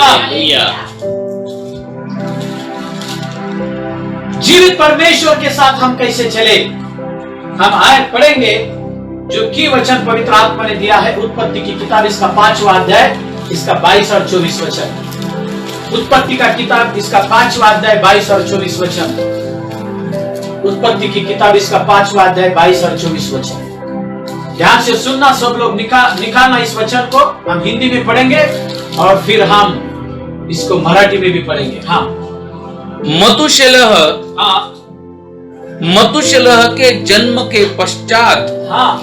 जीवित परमेश्वर के साथ हम कैसे चले, हम आयत पढ़ेंगे जो की वचन पवित्र आत्मा ने दिया है। उत्पत्ति की किताब इसका 5वां अध्याय, इसका 22 और 24 वचन। उत्पत्ति का किताब इसका 5वां अध्याय 22 और 24 वचन। उत्पत्ति की किताब इसका 5वां अध्याय 22 और 24 वचन। ध्यान से सुनना सब लोग, निकालना इस वचन को। हम हिंदी में पढ़ेंगे और फिर हम इसको मराठी में भी पढ़ेंगे। हाँ। मतुशेलह के जन्म के पश्चात हाँ,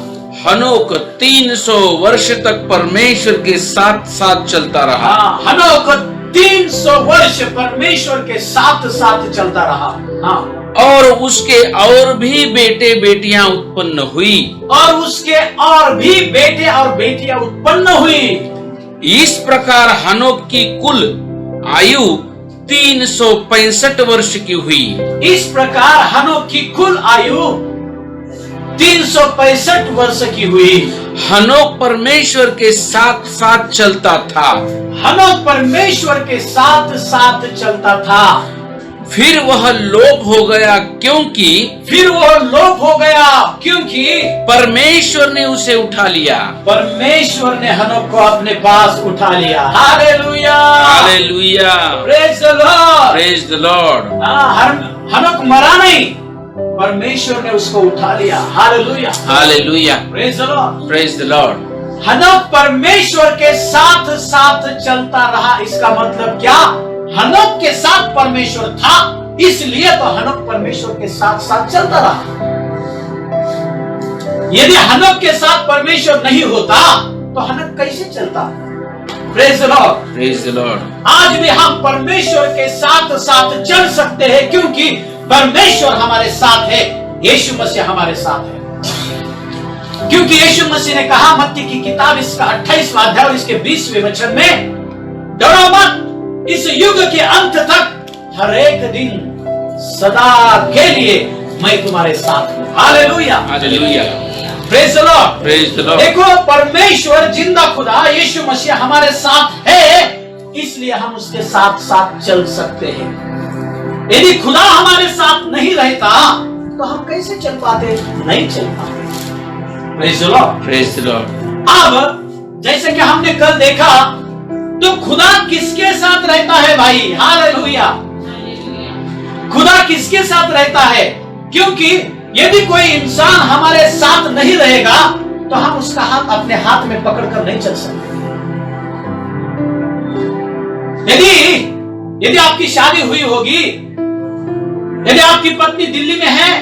हनोक 300 वर्ष तक परमेश्वर के साथ साथ चलता रहा। हाँ, हनोक 300 वर्ष परमेश्वर के साथ साथ चलता रहा। हाँ, और उसके और भी बेटे बेटियां उत्पन्न हुई। और उसके और भी बेटे और बेटियां उत्पन्न हुई। इस प्रकार हनोक की कुल आयु 365 वर्ष की हुई। इस प्रकार हनोक की कुल आयु 365 वर्ष की हुई। हनोक परमेश्वर के साथ साथ चलता था। हनोक परमेश्वर के साथ साथ चलता था। फिर वह लोप हो गया क्योंकि परमेश्वर ने उसे उठा लिया। परमेश्वर ने हनोक को अपने पास उठा लिया। Hallelujah. Hallelujah. Praise the Lord. Praise the Lord. हनोक मरा नहीं, परमेश्वर ने उसको उठा लिया। Hallelujah. Hallelujah. Praise the Lord. Praise the Lord. हनोक परमेश्वर के साथ साथ चलता रहा। इसका मतलब क्या? हनोक के साथ परमेश्वर था, इसलिए तो हनोक परमेश्वर के साथ साथ चलता रहा। यदि हनोक के साथ परमेश्वर नहीं होता तो हनोक कैसे चलता? Praise the Lord. Praise the Lord. आज भी हम परमेश्वर के साथ साथ चल सकते हैं क्योंकि परमेश्वर हमारे साथ है, यीशु मसीह हमारे साथ है। क्योंकि यीशु मसीह ने कहा मत्ती की किताब इसका 28वां अध्याय और इसके 20वें वचन में, डरो मत, इस युग के अंत तक हर एक दिन सदा के लिए मैं तुम्हारे साथ हूं। Hallelujah, Hallelujah. Praise the Lord. Praise the Lord. देखो, परमेश्वर जिंदा खुदा यीशु मसीह हमारे साथ है, इसलिए हम उसके साथ साथ चल सकते हैं। यदि खुदा हमारे साथ नहीं रहता तो हम कैसे चल पाते? नहीं चल पाते। Praise the Lord. Praise the Lord. अब जैसे कि हमने कल देखा, तो खुदा किसके साथ रहता है भाई? हालेलुया। खुदा किसके साथ रहता है? क्योंकि यदि कोई इंसान हमारे साथ नहीं रहेगा तो हम उसका हाथ अपने हाथ में पकड़कर नहीं चल सकते। यदि आपकी शादी हुई होगी, यदि आपकी पत्नी दिल्ली में है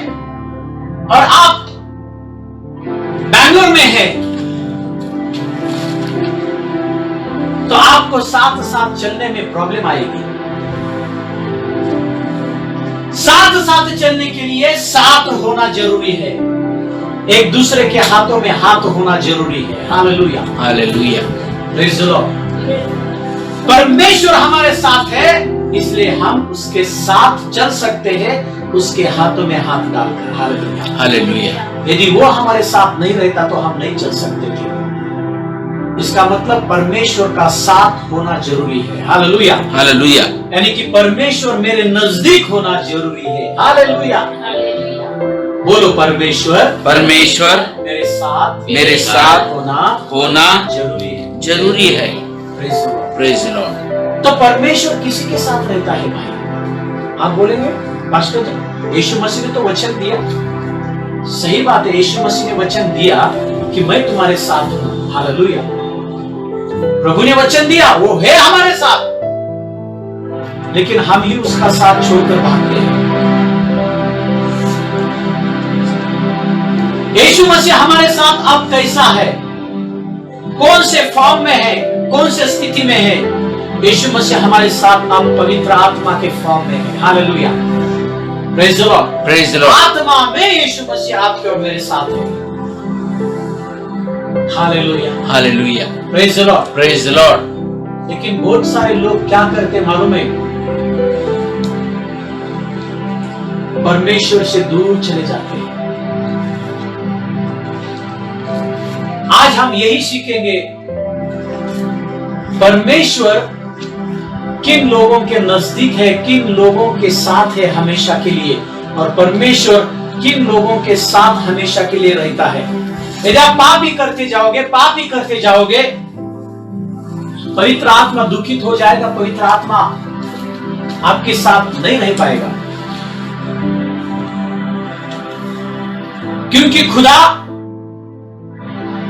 और आप बैंगलोर में है, तो आपको साथ साथ चलने में प्रॉब्लम आएगी। साथ साथ चलने के लिए साथ होना जरूरी है, एक दूसरे के हाथों में हाथ होना जरूरी है। Hallelujah, Hallelujah. Praise the Lord. परमेश्वर हमारे साथ है, इसलिए हम उसके साथ चल सकते हैं, उसके हाथों में हाथ डालकर। हालेलुया। Hallelujah. यदि वो हमारे साथ नहीं रहता तो हम नहीं चल सकते थे। इसका मतलब परमेश्वर का साथ होना जरूरी है। हालेलुया। Hallelujah. यानी कि परमेश्वर मेरे नजदीक होना जरूरी है। हालेलुया। बोलो, परमेश्वर परमेश्वर मेरे साथ होना जरूरी है। Praise the Lord. तो परमेश्वर किसी के साथ रहता है भाई? आप बोलेंगे पास्टर जी, यीशु मसीह ने तो वचन दिया। सही बात है, यीशु मसीह ने वचन दिया कि मैं तुम्हारे साथ हूं। हालेलुया। प्रभु ने वचन दिया, वो है हमारे साथ, लेकिन हम ही उसका साथ छोड़कर भागते हैं। यीशु मसीह हमारे साथ अब कैसा है? कौन से फॉर्म में है? कौन से स्थिति में है? यीशु मसीह हमारे साथ अब पवित्र आत्मा के फॉर्म में है। Hallelujah, praise the Lord. Praise the Lord. आत्मा में यीशु मसीह आपके और मेरे साथ है। Hallelujah, Hallelujah. Praise the Lord. Praise the Lord. लेकिन बहुत सारे लोग क्या करते मालूम है? परमेश्वर से दूर चले जाते हैं। आज हम यही सीखेंगे, परमेश्वर किन लोगों के नजदीक है, किन लोगों के साथ है हमेशा के लिए, और परमेश्वर किन लोगों के साथ हमेशा के लिए रहता है। यदि आप पाप ही करते जाओगे, पवित्र आत्मा दुखित हो जाएगा, पवित्र आत्मा आपके साथ नहीं रह पाएगा। क्योंकि खुदा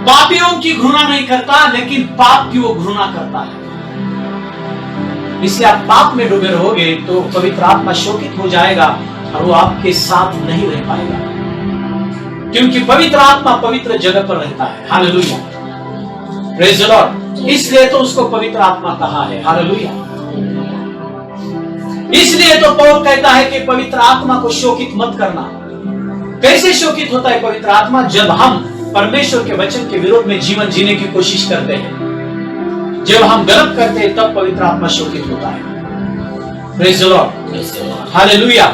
पापियों की घृणा नहीं करता, लेकिन पाप की वो घृणा करता है। इसलिए आप पाप में डूबे रहोगे तो पवित्र आत्मा शोकित हो जाएगा और वो आपके साथ नहीं रह पाएगा, क्योंकि पवित्र आत्मा पवित्र जगह पर रहता है। Hallelujah, praise the Lord. इसलिए तो उसको पवित्र आत्मा कहा है। हालेलुया। इसलिए तो पौल कहता है कि पवित्र आत्मा को शोकित मत करना। कैसे शोकित होता है पवित्र आत्मा? जब हम परमेश्वर के वचन के विरोध में जीवन जीने की कोशिश करते हैं, जब हम गलत करते हैं, तब पवित्र आत्मा शोकित होता है। Praise the Lord, hallelujah.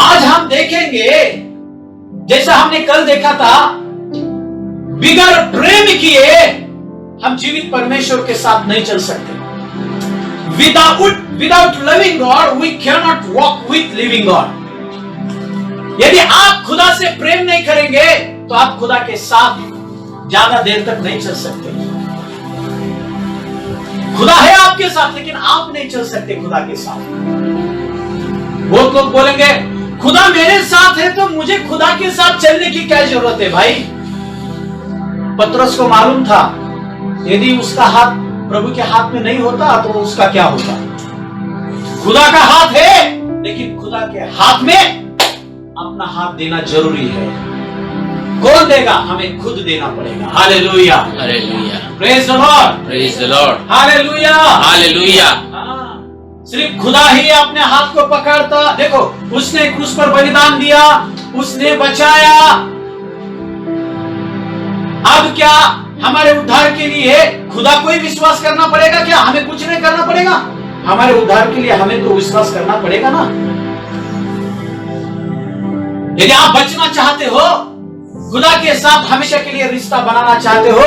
आज हम देखेंगे, जैसा हमने कल देखा था, बिगर प्रेम किए हम जीवित परमेश्वर के साथ नहीं चल सकते। Without loving God we can not walk with living God. यदि आप खुदा से प्रेम नहीं करेंगे तो आप खुदा के साथ ज्यादा देर तक नहीं चल सकते। खुदा है आपके साथ, लेकिन आप नहीं चल सकते खुदा के साथ। बहुत लोग बोलेंगे खुदा मेरे साथ है तो मुझे खुदा के साथ चलने की क्या जरूरत है? भाई, पतरस को मालूम था यदि उसका हाथ प्रभु के हाथ में नहीं होता तो उसका क्या होता। खुदा का हाथ है, लेकिन खुदा के हाथ में अपना हाथ देना जरूरी है। कौन देगा? हमें खुद देना पड़ेगा। Hallelujah, hallelujah, praise the Lord, praise the Lord, hallelujah, hallelujah. सिर्फ खुदा ही अपने हाथ को पकड़ता। देखो, उसने क्रूस पर बलिदान दिया, उसने बचाया। अब क्या हमारे उद्धार के लिए खुदा को ही विश्वास करना पड़ेगा क्या? हमें कुछ नहीं करना पड़ेगा? हमारे उद्धार के लिए हमें तो विश्वास करना पड़ेगा ना। यदि आप बचना चाहते हो, खुदा के साथ हमेशा के लिए रिश्ता बनाना चाहते हो,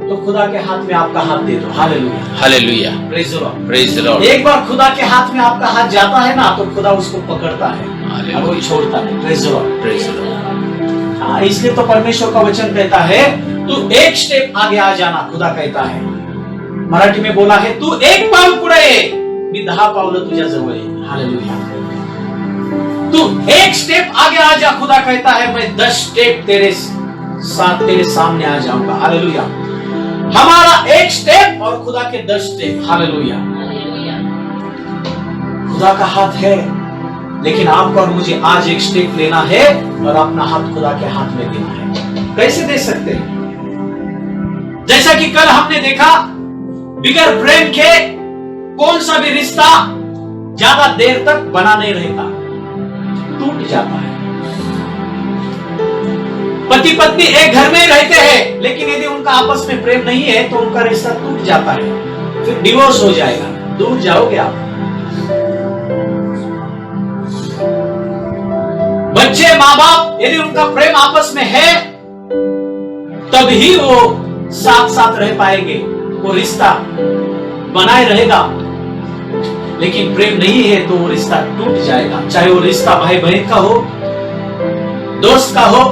तो खुदा के हाथ में आपका हाथ दे दो। Hallelujah, hallelujah, praise the Lord, praise the Lord. एक बार खुदा के हाथ में आपका हाथ जाता है ना, तो खुदा उसको पकड़ता है और वो छोड़ता है। Praise the Lord, praise the Lord. हाँ, इसलिए तो परमेश्वर का वचन कहता है, तू एक स्टेप आगे आ जाना। खुदा कहता है, मराठी में बोला है, तू एक पाऊल पुढे ये, मी 10 पावलं तुझ्या जवळ येईन। हालेलुया, तू एक स्टेप आगे आ जा। खुदा कहता है, मैं 10 स्टेप तेरे साथ तेरे सामने आ जाऊंगा। हालेलुया, हमारा एक स्टेप और खुदा के 10 स्टेप। हालेलुया, खुदा का हाथ है, लेकिन आपको और मुझे आज एक स्टेप लेना है और अपना हाथ खुदा के हाथ में देना है। कैसे दे सकते हैं? जैसा कि कल हमने देखा, बिगर प्रेम के कौन सा भी रिश्ता ज्यादा देर तक बना नहीं रहता, टूट जाता है। पति पत्नी एक घर में रहते हैं, लेकिन यदि उनका आपस में प्रेम नहीं है तो उनका रिश्ता टूट जाता है, फिर डिवोर्स हो जाएगा, दूर जाओगे आप। बच्चे माँ बाप यदि उनका प्रेम आपस में है, तभी वो साथ साथ रह पाएंगे, वो रिश्ता बनाए रहेगा। लेकिन प्रेम नहीं है तो वो रिश्ता टूट जाएगा। चाहे वो रिश्ता भाई बहन का हो, दोस्त का हो,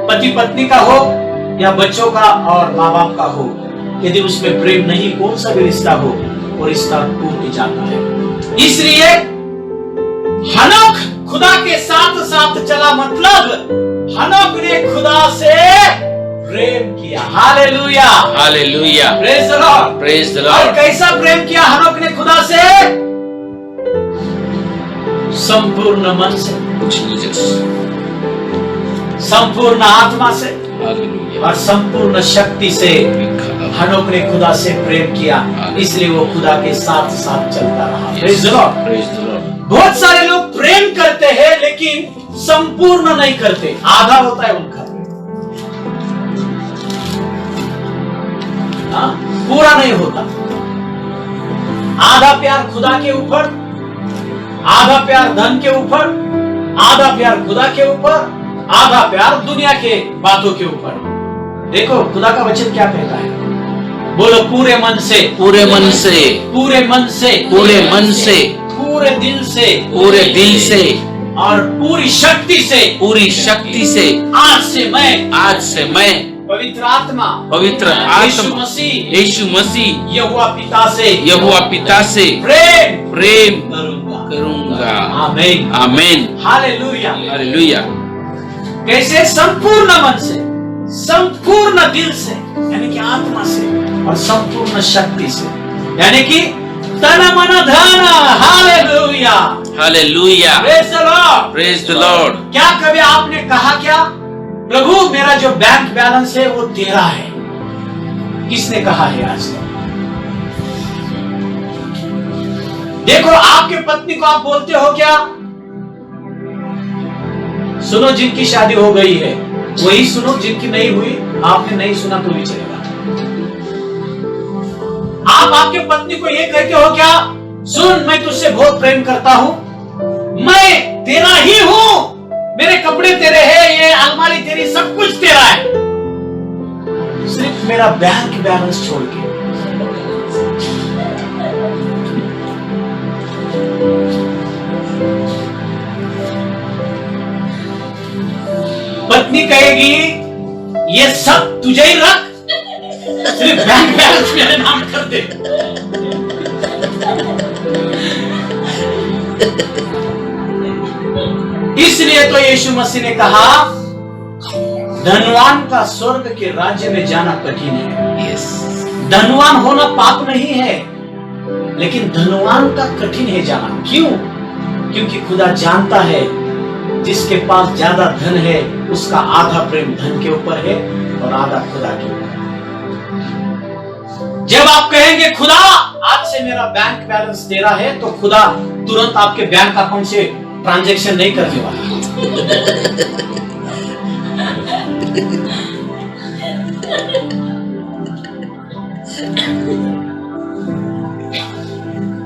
पति पत्नी का हो, या बच्चों का और माँ बाप का हो, यदि उसमें प्रेम नहीं, कौन सा भी रिश्ता हो, वो रिश्ता टूट जाता है। इसलिए हनोक खुदा के साथ साथ चला, मतलब हनोक ने खुदा से प्रेम किया। Hallelujah, hallelujah, praise the Lord, praise the और लॉर्ड। कैसा प्रेम किया हनोक ने खुदा से? संपूर्ण मन से, जीसस, संपूर्ण आत्मा से हालेलुया, और संपूर्ण शक्ति से हनोक ने खुदा से प्रेम किया। इसलिए वो खुदा के साथ साथ चलता रहा। Praise the Lord, praise the Lord. बहुत सारे लोग प्रेम करते हैं लेकिन संपूर्ण नहीं करते, आधा होता है उनका, पूरा नहीं होता। आधा प्यार खुदा के ऊपर, आधा प्यार धन के ऊपर, आधा प्यार खुदा के ऊपर, आधा प्यार दुनिया के बातों के ऊपर। देखो खुदा का वचन क्या कहता है, बोलो, पूरे मन से, पूरे मन से, पूरे मन से, पूरे मन से, पूरे दिल से, पूरे दिल से और पूरी शक्ति से, पूरी शक्ति से आज से मैं पवित्र आत्मा, यीशु आत्मा, मसीह, यीशु मसीह, यहोवा पिता से प्रेम करूंगा। करूंगा। आमीन, आमीन, हालेलुया। हालेलुया। कैसे? संपूर्ण मन से, संपूर्ण दिल से, यानी कि आत्मा से, और संपूर्ण शक्ति से, यानी कि तन मन धन। Hallelujah, hallelujah, praise the Lord, praise the Lord. क्या कभी आपने कहा क्या, प्रभु मेरा जो बैंक बैलेंस है वो तेरा है? किसने कहा है आज तक? देखो, आपके पत्नी को आप बोलते हो क्या? सुनो, जिनकी शादी हो गई है वही सुनो, जिनकी नहीं हुई आपने नहीं सुना तो भी चलेगा। आप आपके पत्नी को ये कहते हो क्या, सुन मैं तुझसे बहुत प्रेम करता हूं, मैं तेरा ही हूं, मेरे कपड़े तेरे हैं, ये अलमारी तेरी, सब कुछ तेरा है, सिर्फ मेरा बैंक बैलेंस छोड़ के। पत्नी कहेगी ये सब तुझे ही रख, सिर्फ बैंक बैलेंस मेरे नाम कर दे। इसलिए तो यीशु मसीह ने कहा, धनवान का स्वर्ग के राज्य में जाना कठिन है। धनवान होना पाप नहीं है, लेकिन धनवान का कठिन है जाना। क्यों? क्योंकि खुदा जानता है जिसके पास ज्यादा धन है उसका आधा प्रेम धन के ऊपर है और आधा खुदा के ऊपर। जब आप कहेंगे खुदा आज से मेरा बैंक बैलेंस तेरा है, तो खुदा तुरंत आपके बैंक अकाउंट से ट्रांजैक्शन नहीं करने वाला।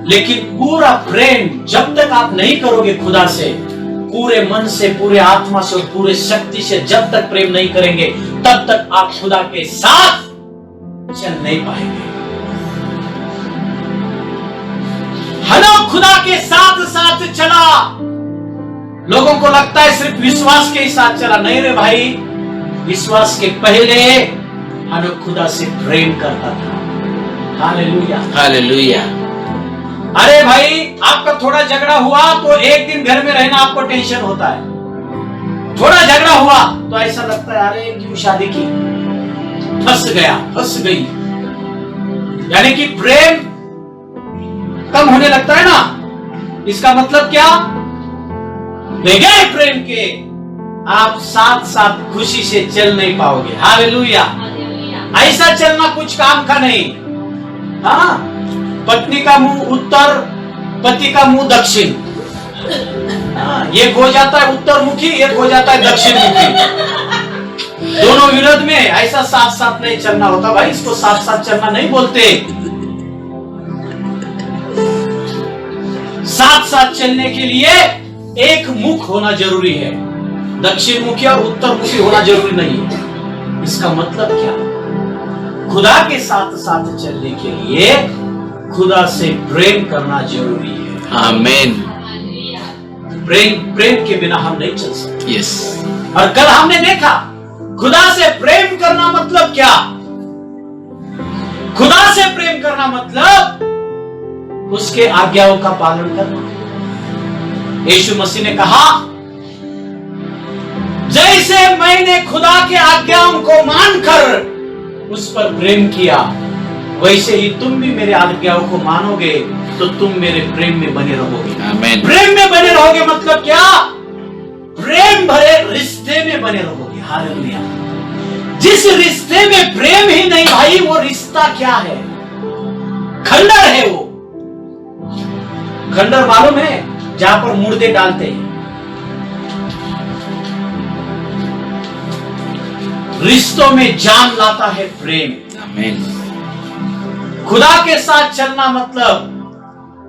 लेकिन पूरा प्रेम जब तक आप नहीं करोगे खुदा से, पूरे मन से, पूरे आत्मा से और पूरे शक्ति से जब तक प्रेम नहीं करेंगे, तब तक आप खुदा के साथ चल नहीं पाएंगे। हनोक खुदा के साथ साथ चला। लोगों को लगता है सिर्फ विश्वास के ही साथ चला। नहीं रे भाई, विश्वास के पहले हनोक खुदा से प्रेम करता था। Hallelujah, hallelujah. अरे भाई, आपका थोड़ा झगड़ा हुआ तो एक दिन घर में रहना आपको टेंशन होता है। थोड़ा झगड़ा हुआ तो ऐसा लगता है अरे क्यों शादी की, फंस गया, फंस गई। यानी कि प्रेम कम होने लगता है ना। इसका मतलब क्या? बगैर प्रेम के आप साथ साथ खुशी से चल नहीं पाओगे। हालेलुया। ऐसा चलना कुछ काम का नहीं। हाँ, पत्नी का मुंह उत्तर, पति का मुंह दक्षिण। एक हो जाता है उत्तर मुखी, एक हो जाता है दक्षिण मुखी। दोनों विरोध में ऐसा साथ साथ नहीं चलना होता भाई। इसको साथ साथ चलना नहीं बोलते। साथ साथ चलने के लिए एक मुख होना जरूरी है। दक्षिण मुखी और उत्तर मुखी होना जरूरी नहीं है। इसका मतलब क्या? खुदा के साथ साथ चलने के लिए खुदा से प्रेम करना जरूरी है। आमीन। प्रेम के बिना हम नहीं चल सकते। यस। और कल हमने देखा खुदा से प्रेम करना मतलब क्या? खुदा से प्रेम करना मतलब उसके आज्ञाओं का पालन करना। यीशु मसीह ने कहा, जैसे मैंने खुदा के आज्ञाओं को मानकर उस पर प्रेम किया, वैसे ही तुम भी मेरे आज्ञाओं को मानोगे तो तुम मेरे प्रेम में बने रहोगे। आमीन। प्रेम में बने रहोगे मतलब क्या? प्रेम भरे रिश्ते में बने रहोगे। हालेलुया। जिस रिश्ते में प्रेम ही नहीं भाई, वो रिश्ता क्या है? खंडर है वो। खंडर मालूम है? जहां पर मुर्दे डालते हैं। रिश्तों में जान लाता है प्रेम। आमीन। खुदा के साथ चलना मतलब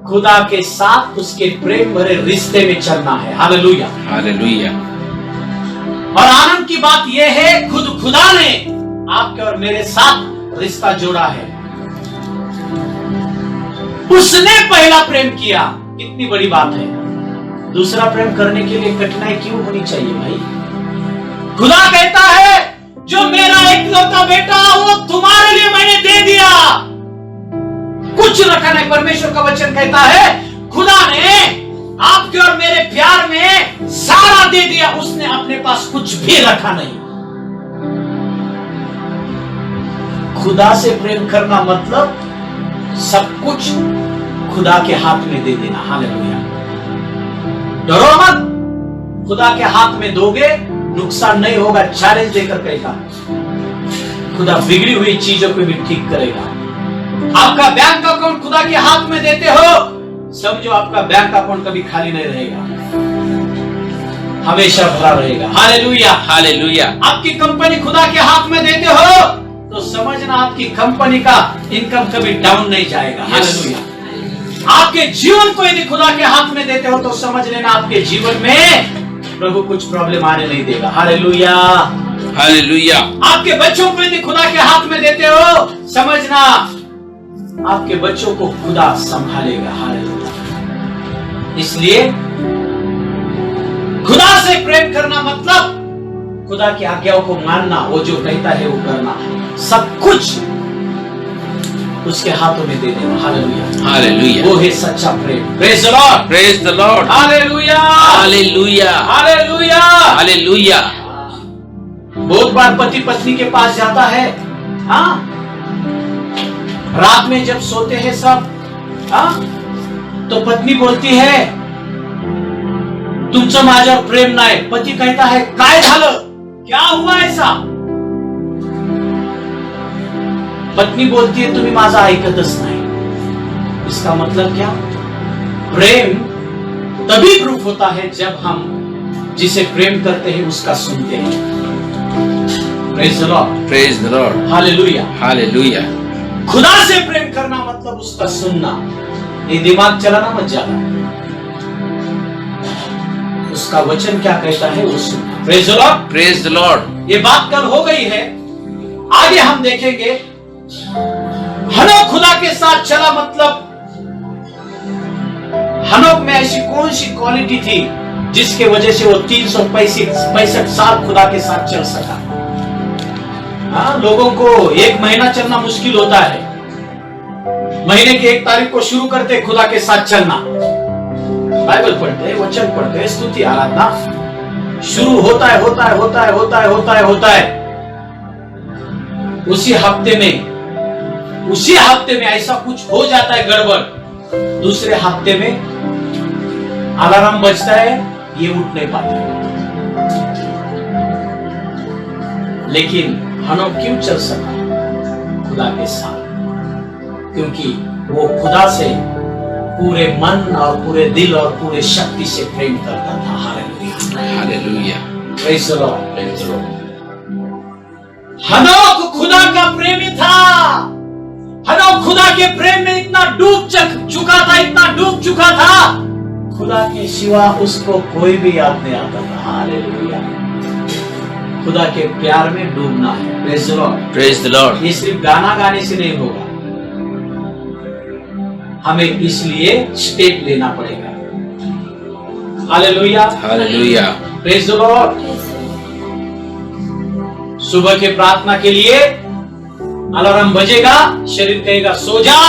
खुदा के साथ उसके प्रेम भरे रिश्ते में चलना है। Hallelujah, hallelujah. और आनंद की बात यह है, खुद खुदा ने आपके और मेरे साथ रिश्ता जोड़ा है। उसने पहला प्रेम किया। कितनी बड़ी बात है। दूसरा प्रेम करने के लिए कठिनाई क्यों होनी चाहिए भाई? खुदा कहता है, जो मेरा इकलौता बेटा वो तुम्हारे लिए मैंने दे दिया। कुछ रखा नहीं। परमेश्वर का वचन कहता है, खुदा ने आपके और मेरे प्यार में सारा दे दिया। उसने अपने पास कुछ भी रखा नहीं। खुदा से प्रेम करना मतलब सब कुछ खुदा के हाथ में दे देना। हालेलुया। डरो मत, खुदा के हाथ में दोगे नुकसान नहीं होगा। चैलेंज देकर कहेगा, खुदा बिगड़ी हुई चीजों को भी ठीक करेगा। आपका बैंक अकाउंट खुदा के हाथ में देते हो, समझो आपका बैंक अकाउंट कभी खाली नहीं रहेगा, हमेशा भरा रहेगा। Hallelujah, hallelujah. आपकी कंपनी खुदा के हाथ में देते हो तो समझना आपकी कंपनी का इनकम कभी डाउन नहीं जाएगा। हालेलुया। आपके जीवन को यदि खुदा के हाथ में देते हो तो समझ लेना आपके जीवन में प्रभु कुछ प्रॉब्लम आने नहीं देगा। Hallelujah, hallelujah. आपके बच्चों को यदि खुदा के हाथ में देते हो, समझना आपके बच्चों को खुदा संभालेगा। हालेलुया। इसलिए खुदा से प्रेम करना मतलब खुदा की आज्ञाओं को मानना, वो जो कहता है वो करना, सब कुछ उसके हाथों में दे देना। Hallelujah, hallelujah. वो है सच्चा प्रेम। Praise the Lord, praise the Lord. Hallelujah, hallelujah, hallelujah, hallelujah. बहुत बार पति पत्नी के पास जाता है, हाँ, रात में जब सोते हैं सब, हाँ, तो पत्नी बोलती है, तुमचं माझ्यावर प्रेम नाही. पती कहता है काय झालं, क्या हुआ ऐसा. पत्नी बोलती है तुम्ही माझा ऐकतच नाही. इसका मतलब क्या, प्रेम तभी प्रूफ होता है जब हम जिसे प्रेम करते हैं उसका सुनते हैं. Praise the Lord, praise the Lord, hallelujah. Hallelujah. खुदा से प्रेम करना मतलब उसका सुनना. ये दिमाग चलाना मत जाना. उसका वचन क्या कहता है वो सुनना. Praise the Lord, praise the Lord. ये बात कल हो गई है. आगे हम देखेंगे. हनोक खुदा के साथ चला मतलब हनोक में ऐसी कौन सी क्वालिटी थी जिसके वजह से वो 365 साल खुदा के साथ चल सका. हाँ, लोगों को एक महीना चलना मुश्किल होता है. महीने की 1 तारीख को शुरू करते खुदा के साथ चलना. बाइबल पढ़ते, वचन पढ़ते, स्तुति आराधना शुरू होता है. उसी हफ्ते में ऐसा कुछ हो जाता है गड़बड़. दूसरे हफ्ते में अलार्म बजता है, ये उठ नहीं पाते. लेकिन हनोक क्यों चल सका खुदा के साथ? क्योंकि वो खुदा से पूरे मन और पूरे दिल और पूरे शक्ति से प्रेम करता था. Hallelujah, hallelujah. Praise the Lord, praise the Lord. हनोक खुदा का प्रेमी था. हनोक खुदा के प्रेम में इतना डूब चुका था, खुदा के सिवा उसको कोई भी याद नहीं आता था. हालेलुया. खुदा के प्यार में डूबना है. Praise the Lord, praise the Lord. ये सिर्फ गाना गाने से नहीं होगा, हमें इसलिए स्टेप लेना पड़ेगा. Hallelujah, hallelujah. Praise the Lord. सुबह के प्रार्थना के लिए अलार्म बजेगा, शरीर कहेगा सो जा.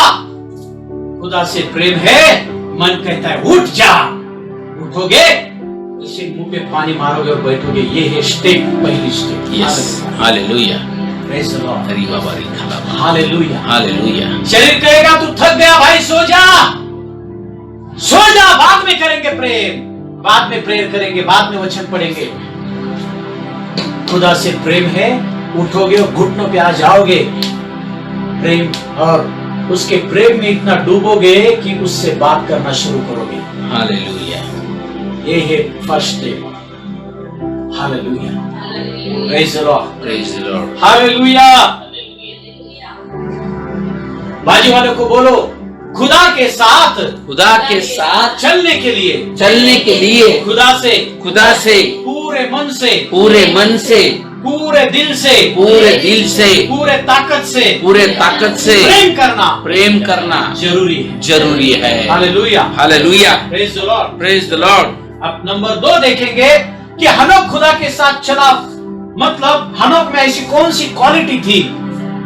खुदा से प्रेम है, मन कहता है उठ जा. उठोगे, इसे मुंह पे पानी मारोगे और बैठोगे. ये है स्टेप, पहली step. Yes, hallelujah. Praise the Lord, हरी बाबा री खाला. Hallelujah, hallelujah. शरीर कहेगा तू थक गया भाई, सो जा. बाद में करेंगे प्रेम, बाद में प्रेयर करेंगे, बाद में वचन पढ़ेंगे. खुदा से प्रेम है, उठोगे और घुटनों पे आ जाओगे. प्रेम और उसके प्रेम में इतना डूबोगे कि उससे बात करना शुरू करोगे. हालेलुया. ये है first step. Hallelujah, praise the Lord, praise the Lord. Hallelujah. बाजू वाले को बोलो, खुदा के साथ चलने के लिए खुदा से पूरे मन से, पूरे पूरे दिल से, पूरे ताकत से प्रेम करना जरूरी है. Hallelujah, hallelujah. Praise the Lord. Praise the Lord. अब नंबर 2 देखेंगे कि हनोक खुदा के साथ चला मतलब हनोक में ऐसी कौन सी क्वालिटी थी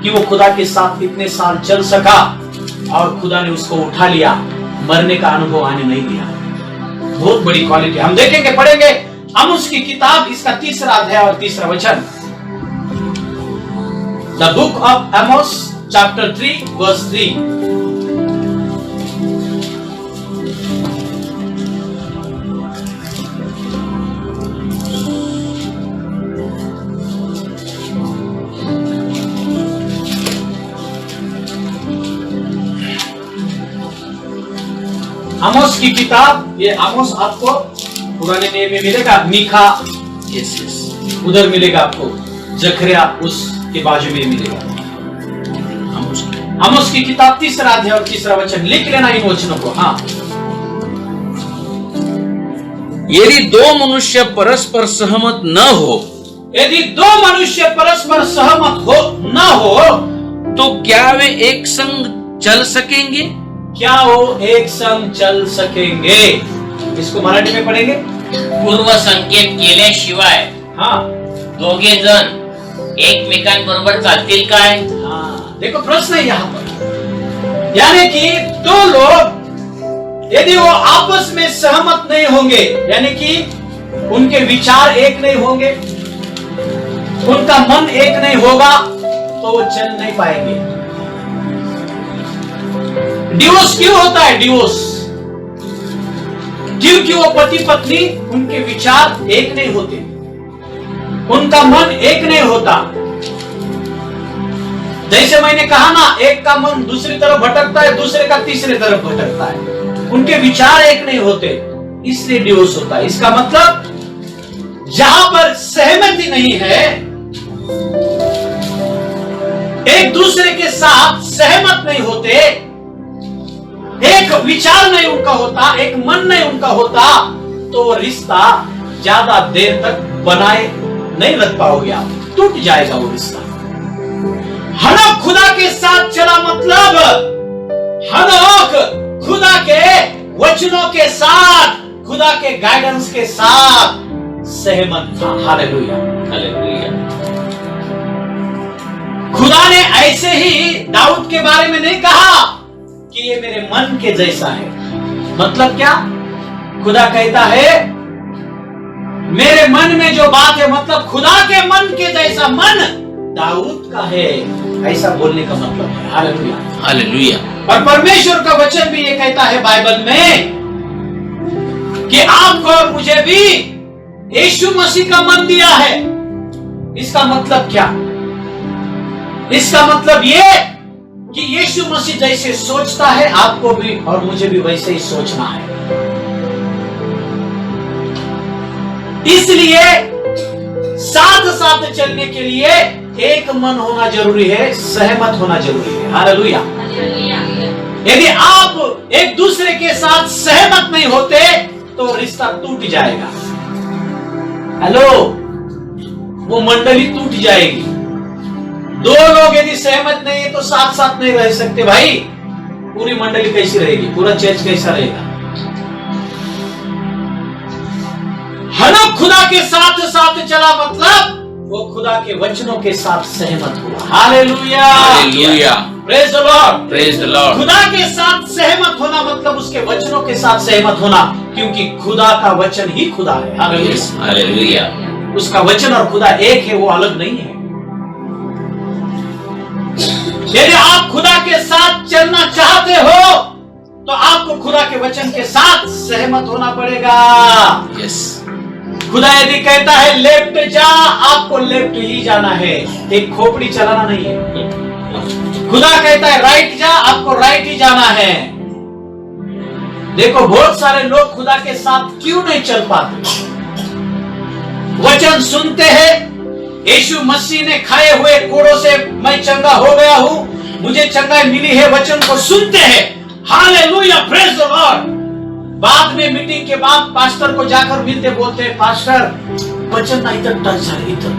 कि वो खुदा के साथ इतने साल चल सका और खुदा ने उसको उठा लिया, मरने का अनुभव आने नहीं दिया. बहुत बड़ी क्वालिटी हम देखेंगे, पढ़ेंगे. आमोस की किताब, इसका 3रा अध्याय और 3रा वचन. The book of Amos chapter 3 verse 3. Amos की किताब, ये आमोस आपको पुराने नियम में मिलेगा. मीखा, यस यस, उधर मिलेगा आपको. जकरिया उसके बाजू में मिलेगा. आमोस की किताब 3रा अध्याय और 3रा वचन. लिख लेना इन वचनों को. हाँ, यदि 2 मनुष्य परस्पर सहमत न हो, यदि 2 मनुष्य परस्पर सहमत न हो तो क्या वे एक संग चल सकेंगे? क्या वो एक संग चल सकेंगे? इसको मराठी में पढ़ेंगे. पूर्व संकेत केल्याशिवाय हाँ, दोघे जण एकमेकांबरोबर चालतील काय? हाँ, देखो प्रश्न है यहाँ पर. यानी कि 2 लोग यदि वो आपस में सहमत नहीं होंगे, यानी कि उनके विचार एक नहीं होंगे, उनका मन एक नहीं होगा, तो वो चल नहीं पाएंगे. डिवोर्स क्यों होता है? डिवोर्स क्योंकि वो पति पत्नी, उनके विचार एक नहीं होते, उनका मन एक नहीं होता। जैसे मैंने कहा ना, एक का मन दूसरी तरफ भटकता है, दूसरे का तीसरे तरफ भटकता है, उनके विचार एक नहीं होते, इसलिए डिवोर्स होता है। इसका मतलब जहां पर सहमति नहीं है, एक दूसरे के साथ सहमत नहीं होते, एक विचार नहीं उनका होता, एक मन नहीं उनका होता, तो वो रिश्ता ज्यादा देर तक बनाए नहीं रख पाओगे आप, टूट जाएगा वो रिश्ता। हनोक खुदा के साथ चला, मतलब हनोक खुदा के वचनों के साथ, खुदा के गाइडेंस के साथ सहमत था। Hallelujah, hallelujah. खुदा ने ऐसे ही दाऊद के बारे में नहीं कहा कि ये मेरे मन के जैसा है। मतलब क्या? खुदा कहता है मेरे मन में जो बात है, मतलब खुदा के मन के जैसा मन दाऊद का है, ऐसा बोलने का मतलब है। Hallelujah, hallelujah. और परमेश्वर का वचन भी ये कहता है बाइबल में कि आपको और मुझे भी यीशु मसीह का मन दिया है। इसका मतलब क्या? इसका मतलब ये कि यीशु मसीह जैसे सोचता है, आपको भी और मुझे भी वैसे ही सोचना है। इसलिए साथ साथ चलने के लिए एक मन होना जरूरी है, सहमत होना जरूरी है। हालेलुया। यदि आप एक दूसरे के साथ सहमत नहीं होते तो रिश्ता टूट जाएगा। हेलो, वो मंडली टूट जाएगी। दो लोग यदि सहमत नहीं है तो साथ साथ नहीं रह सकते भाई। पूरी मंडली कैसी रहेगी? पूरा चर्च कैसा रहेगा? हनोक खुदा के साथ साथ चला, मतलब वो खुदा के वचनों के साथ सहमत हुआ। Hallelujah, hallelujah. Praise the Lord, praise the Lord. खुदा के साथ सहमत होना मतलब उसके वचनों के साथ सहमत होना, क्योंकि खुदा का वचन ही खुदा है। Hallelujah, hallelujah. उसका वचन और खुदा एक है, वो अलग नहीं है। यदि आप खुदा के साथ चलना चाहते हो तो आपको खुदा के वचन के साथ सहमत होना पड़ेगा। यस। खुदा यदि कहता है लेफ्ट जा, आपको लेफ्ट ही जाना है, एक खोपड़ी चलाना नहीं है। खुदा कहता है राइट जा, आपको राइट ही जाना है। देखो बहुत सारे लोग खुदा के साथ क्यों नहीं चल पाते? वचन सुनते हैं, यीशु मसीह ने खाए हुए कोड़ों से मैं चंगा हो गया हूं, मुझे चंगाई मिली है, वचन को सुनते हैं। Hallelujah, praise the Lord. बाद में मीटिंग के बाद पास्टर को जाकर मिलते, बोलते हैं पास्टर वचन ना इधर टच है, इधर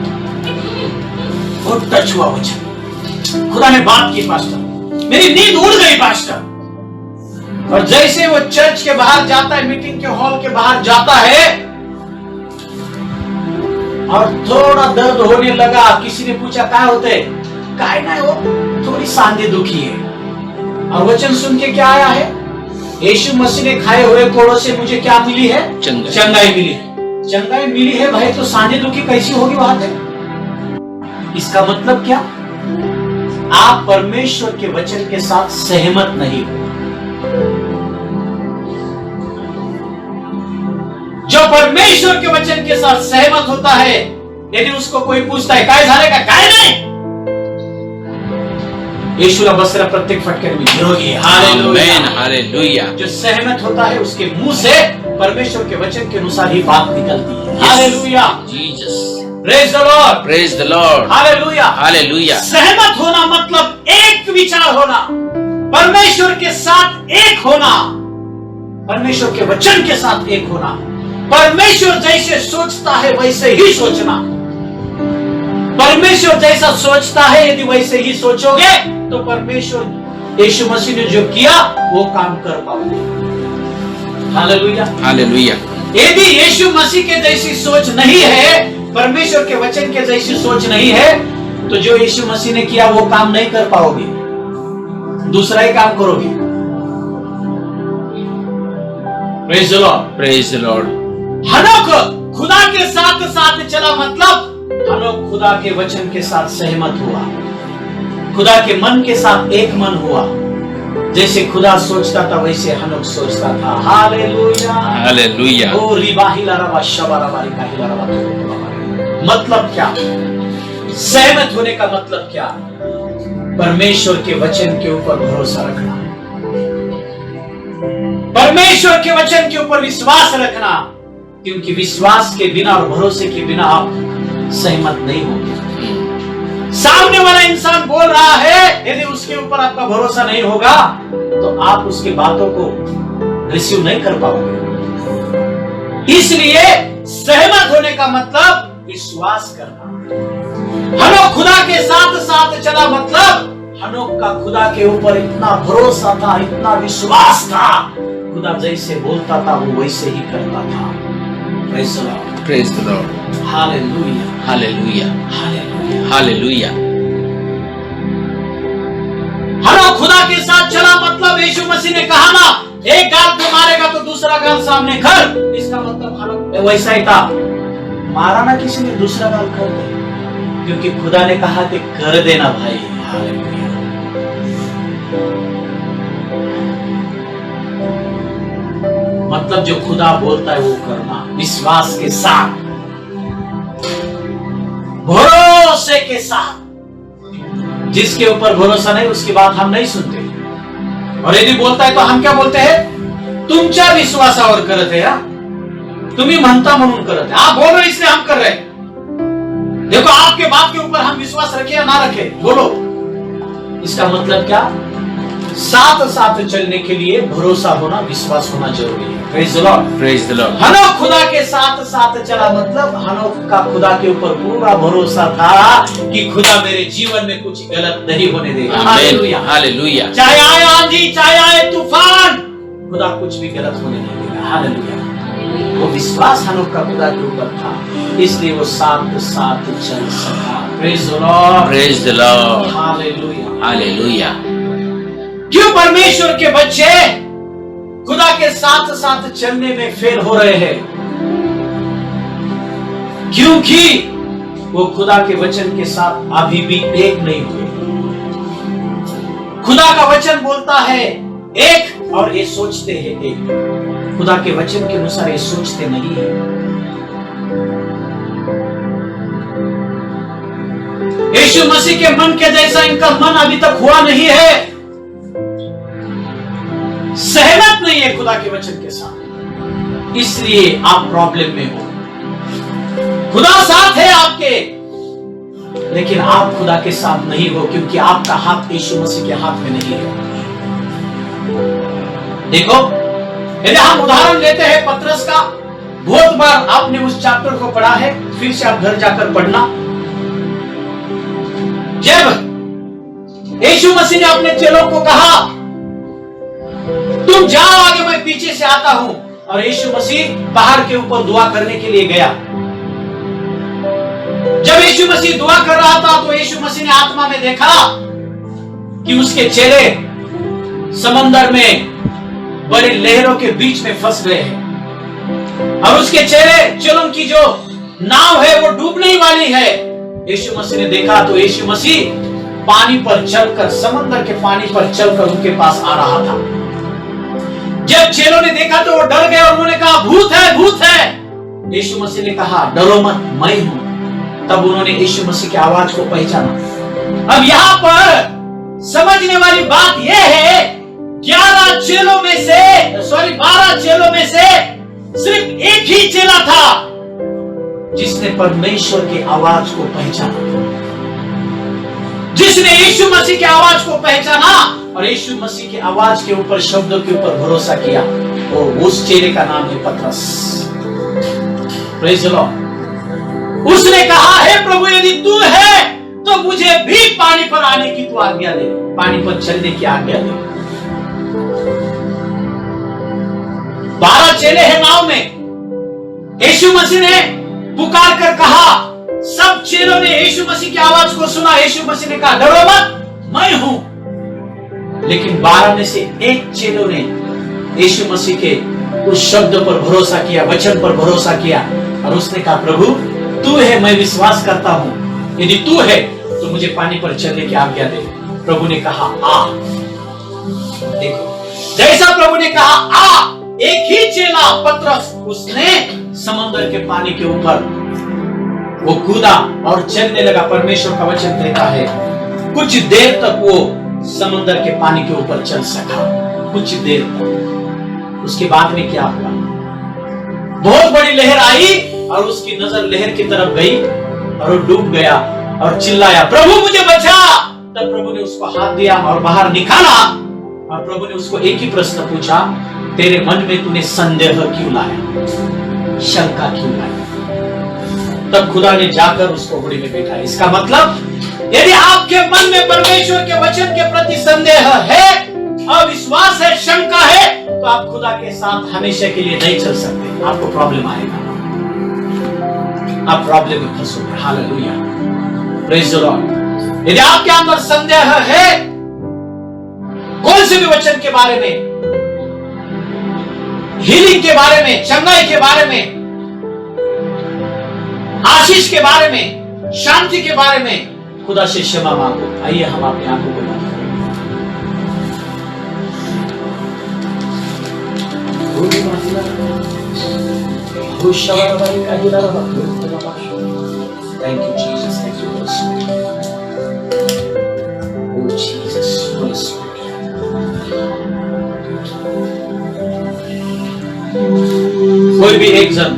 बहुत टच हुआ वचन, खुदा ने बात की पास्टर, मेरी नींद उड़ गई पास्टर। और जैसे वो चर्च के बाहर जाता है, मीटिंग के हॉल के बाहर जाता है और थोड़ा दर्द होने लगा, किसी ने पूछा क्या होते? काय ना हो, थोड़ी सांधे दुखी है। और वचन सुन के क्या आया है? यीशु मसीह ने खाए हुए कोड़ों से मुझे क्या मिली है? चंगाई मिली है। चंगाई मिली है भाई, तो सांधे दुखी कैसी होगी बात है? इसका मतलब क्या? आप परमेश्वर के वचन के साथ सहमत नहीं हो। जो परमेश्वर के वचन के साथ सहमत होता है, यदि उसको कोई पूछता है काय झाले का, काय नहीं, यीशु बसरा प्रत्येक फटके में निरोगी। Hallelujah, hallelujah. जो सहमत होता है उसके मुंह से परमेश्वर के वचन के अनुसार ही बात निकलती है। Hallelujah, Jesus. Praise the Lord, praise the Lord. Hallelujah, hallelujah. सहमत होना मतलब एक विचार होना, परमेश्वर के साथ एक होना, परमेश्वर के वचन के साथ एक होना, परमेश्वर जैसे सोचता है वैसे ही सोचना। परमेश्वर जैसा सोचता है यदि वैसे ही सोचोगे तो परमेश्वर यीशु मसीह ने जो किया वो काम कर पाओगे। Hallelujah, hallelujah. यदि यीशु मसीह के जैसी सोच नहीं है, परमेश्वर के वचन के जैसी सोच नहीं है, तो जो यीशु मसीह ने किया वो काम नहीं कर पाओगे, दूसरा ही काम करोगे। Praise the Lord, praise the Lord. हनोक खुदा के साथ साथ चला, मतलब हनोक खुदा के वचन के साथ सहमत हुआ, खुदा के मन के साथ एक मन हुआ। जैसे खुदा सोचता था वैसे हनोक सोचता था। Hallelujah, hallelujah. ओ रिबाहिला रबा शबारा बारी काहिला रबा। मतलब क्या? सहमत होने का मतलब क्या? परमेश्वर के वचन के ऊपर भरोसा रखना, परमेश्वर के वचन के ऊपर विश्वास रखना, क्योंकि विश्वास के बिना और भरोसे के बिना आप सहमत नहीं होंगे। सामने वाला इंसान बोल रहा है, यदि उसके ऊपर आपका भरोसा नहीं होगा तो आप उसकी बातों को रिसीव नहीं कर पाओगे। इसलिए सहमत होने का मतलब विश्वास करना। हनोक खुदा के साथ साथ चला, मतलब हनोक का खुदा के ऊपर इतना भरोसा था, इतना विश्वास था, खुदा जैसे बोलता था वो वैसे ही करता था। Praise the Lord, praise the Lord. Hallelujah, hallelujah, hallelujah, hallelujah. हनोक खुदा के साथ चला, मतलब यीशु मसीह ने कहा ना, एक गाल पे मारेगा तो दूसरा गाल सामने कर। इसका मतलब हनोक वैसा ही था, मारा ना किसी ने, दूसरा गाल कर दे, क्योंकि खुदा ने कहा कि कर देना भाई। हालेलुया। मतलब जो खुदा बोलता है वो करना, विश्वास के साथ, भरोसे के साथ। जिसके ऊपर भरोसा नहीं उसकी बात हम नहीं सुनते, और यदि बोलता है तो हम क्या बोलते हैं? तुमच्या विश्वासावर करत है, तुम्ही म्हणता म्हणून करत है। आप बोलो इसलिए हम कर रहे हैं। देखो आपके बात के ऊपर हम विश्वास रखे या ना रखे, बोलो। इसका मतलब क्या? साथ साथ चलने के लिए भरोसा होना, विश्वास होना जरूरी है। Praise the Lord, praise the Lord. हनोक खुदा के साथ साथ चला, मतलब हनोक का खुदा के ऊपर पूरा भरोसा था कि खुदा मेरे जीवन में कुछ गलत नहीं होने देगा। Hallelujah, hallelujah. चाहे आए आंधी, चाहे आए तूफान, खुदा कुछ भी गलत होने नहीं देगा। हालेलुया। वो विश्वास हनोक का खुदा के ऊपर था, इसलिए वो साथ साथ चल सका। Praise the Lord, praise the Lord. Hallelujah, hallelujah. क्यों परमेश्वर के बच्चे खुदा के साथ साथ चलने में फेल हो रहे हैं? क्योंकि वो खुदा के वचन के साथ अभी भी एक नहीं हुए। खुदा का वचन बोलता है एक, और ये सोचते हैं एक। खुदा के वचन के अनुसार ये सोचते नहीं है। यीशु मसीह के मन के जैसा इनका मन अभी तक हुआ नहीं है, सहमत नहीं है खुदा के वचन के साथ, इसलिए आप प्रॉब्लम में हो। खुदा साथ है आपके, लेकिन आप खुदा के साथ नहीं हो, क्योंकि आपका हाथ यीशु मसीह के हाथ में नहीं है। देखो, यदि हम उदाहरण लेते हैं पतरस का, बहुत बार आपने उस चैप्टर को पढ़ा है, फिर से आप घर जाकर पढ़ना। जब यीशु मसीह ने अपने चेलों को कहा तुम जाओ आगे, मैं पीछे से आता हूं, और यीशु मसीह पहाड़ के ऊपर दुआ करने के लिए गया। जब यीशु मसीह दुआ कर रहा था तो यीशु मसीह ने आत्मा में देखा कि उसके चेले समंदर में बड़ी लहरों के बीच में फंस गए हैं, और उसके चेलों की जो नाव है वो डूबने ही वाली है। यीशु मसीह ने देखा तो यीशु मसीह पानी पर चलकर, समंदर के पानी पर चलकर उनके पास आ रहा था। जब चेलों ने देखा तो वो डर गए और उन्होंने कहा भूत है, भूत है। यीशु मसीह ने कहा डरो मत, मैं हूं। तब उन्होंने यीशु मसीह की आवाज को पहचाना। अब यहां पर समझने वाली बात यह है, 12 चेलों में से सिर्फ एक ही चेला था जिसने परमेश्वर की आवाज को पहचाना, जिसने यीशु मसीह की आवाज को पहचाना और यीशु मसीह की आवाज के ऊपर, शब्दों के ऊपर भरोसा किया। और उस चेले का नाम है पतरस। Praise the Lord. उसने कहा हे प्रभु, यदि तू है तो मुझे भी पानी पर आने की तू आज्ञा दे, पानी पर चलने की आज्ञा दे। 12 चेले हैं नाव में। यीशु मसीह ने पुकार कर कहा, सब चेलों ने यीशु मसीह की आवाज को सुना। यीशु मसीह ने कहा डरो मत, मैं हूं। लेकिन 12 में से एक चेलों ने यीशु मसीह के उस शब्द पर भरोसा किया, वचन पर भरोसा किया, और उसने कहा प्रभु तू है, मैं विश्वास करता हूं, यदि तू है तो मुझे पानी पर चलने की आज्ञा दे। प्रभु ने कहा आ। देखो जैसा प्रभु ने कहा आ, एक ही चेला पतरस, उसने समंदर के पानी के ऊपर वो कूदा और चलने लगा। परमेश्वर का वचन कहता है कुछ देर तक वो समंदर के पानी के ऊपर चल सका, कुछ देर तक। उसके बाद में क्या हुआ? बहुत बड़ी लहर आई और उसकी नजर लहर की तरफ गई और वो डूब गया और चिल्लाया, प्रभु मुझे बचा। तब प्रभु ने उसको हाथ दिया और बाहर निकाला और प्रभु ने उसको एक ही प्रश्न पूछा, तेरे मन में तूने संदेह क्यों लाया, शंका क्यों लाया? तब खुदा ने जाकर उसको होड़ी में बैठा। इसका मतलब यदि आपके मन में परमेश्वर के वचन के प्रति संदेह है, अविश्वास है, शंका है, तो आप खुदा के साथ हमेशा के लिए नहीं चल सकते। आपको प्रॉब्लम आएगा, आप प्रॉब्लम में फंसोगे। Hallelujah, praise the Lord. यदि आपके अंदर संदेह है कोई से भी वचन के बारे में, हीलिंग के बारे में, चंगाई के बारे में, आशीष के बारे में, शांति के बारे में, खुदा से क्षमा मांगो। आइए हम अपने आंखों को बंद करें। Thank you, Jesus. Thank you, Holy Spirit. Oh, Jesus, Holy Spirit. कोई भी एक जन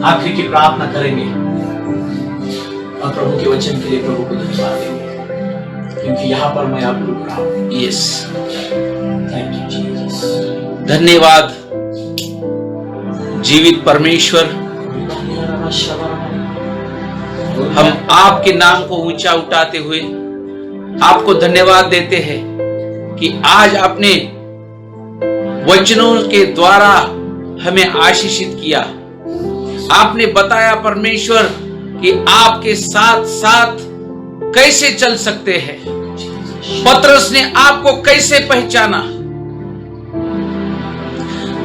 आखिरी की प्रार्थना करेंगे और प्रभु के वचन के लिए प्रभु को धन्यवाद देंगे, क्योंकि यहां पर मैं आपको रुक रहा हूं। Yes, thank you Jesus. धन्यवाद जीवित परमेश्वर। हम आपके नाम को ऊंचा उठाते हुए आपको धन्यवाद देते हैं कि आज अपने वचनों के द्वारा हमें आशीषित किया। आपने बताया परमेश्वर कि आपके साथ साथ कैसे चल सकते हैं। पतरस ने आपको कैसे पहचाना?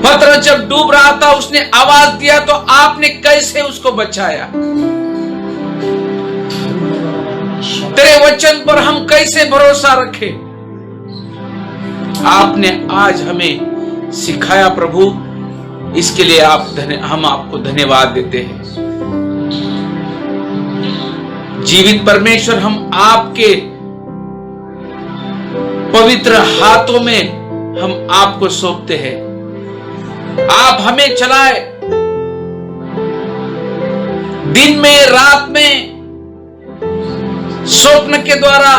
पतरस जब डूब रहा था उसने आवाज दिया तो आपने कैसे उसको बचाया? तेरे वचन पर हम कैसे भरोसा रखें? आपने आज हमें सिखाया प्रभु, इसके लिए हम आपको धन्यवाद देते हैं। जीवित परमेश्वर, हम आपके पवित्र हाथों में हम आपको सौंपते हैं। आप हमें चलाए, दिन में रात में, स्वप्न के द्वारा,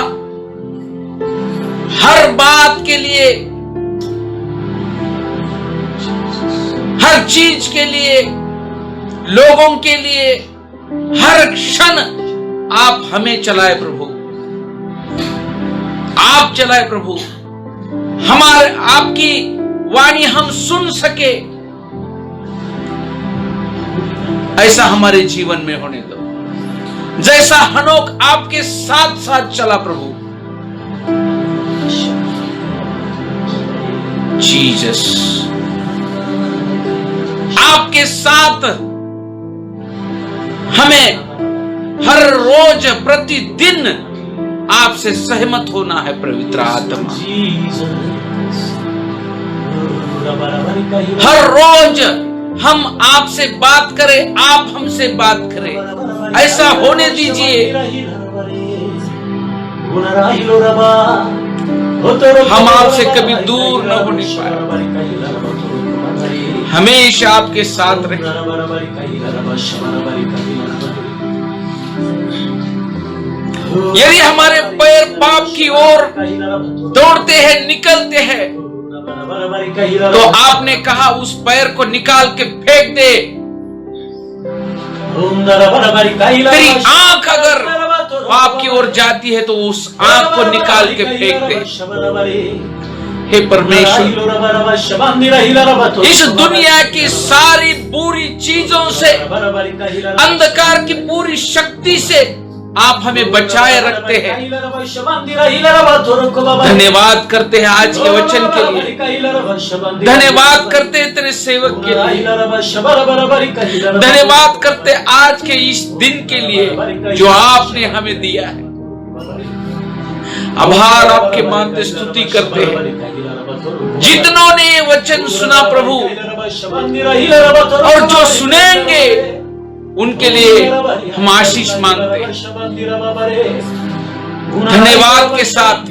हर बात के लिए, हर चीज के लिए, लोगों के लिए, हर क्षण आप हमें चलाए प्रभु। आप चलाए प्रभु, हमारे आपकी वाणी हम सुन सके, ऐसा हमारे जीवन में होने दो। जैसा हनोक आपके साथ साथ चला प्रभु। जीसस, आपके साथ हमें हर रोज प्रतिदिन आपसे सहमत होना है पवित्र आत्मा। हर रोज हम आपसे बात करें, आप हमसे बात करें, ऐसा होने दीजिए। हम आपसे कभी दूर न होने पाए, हमेशा आपके साथ रहे। यदि हमारे पैर पाप की ओर दौड़ते हैं, निकलते हैं, तो आपने कहा उस पैर को निकाल के फेंक दे। तेरी आंख अगर पाप की ओर जाती है तो उस आंख को निकाल के फेंक दे। हे परमेश्वर, इस दुनिया की सारी बुरी चीजों से, अंधकार की पूरी शक्ति से आप हमें बचाए रखते हैं। धन्यवाद करते हैं आज के वचन के लिए। धन्यवाद करते हैं तेरे सेवक के लिए। धन्यवाद करते हैं आज के इस दिन के लिए जो आपने हमें दिया है। आभार आपके मानते स्तुति करते हैं। जितनों ने ये वचन सुना प्रभु और जो सुनेंगे उनके लिए हम आशीष मांगते हैं। धन्यवाद के साथ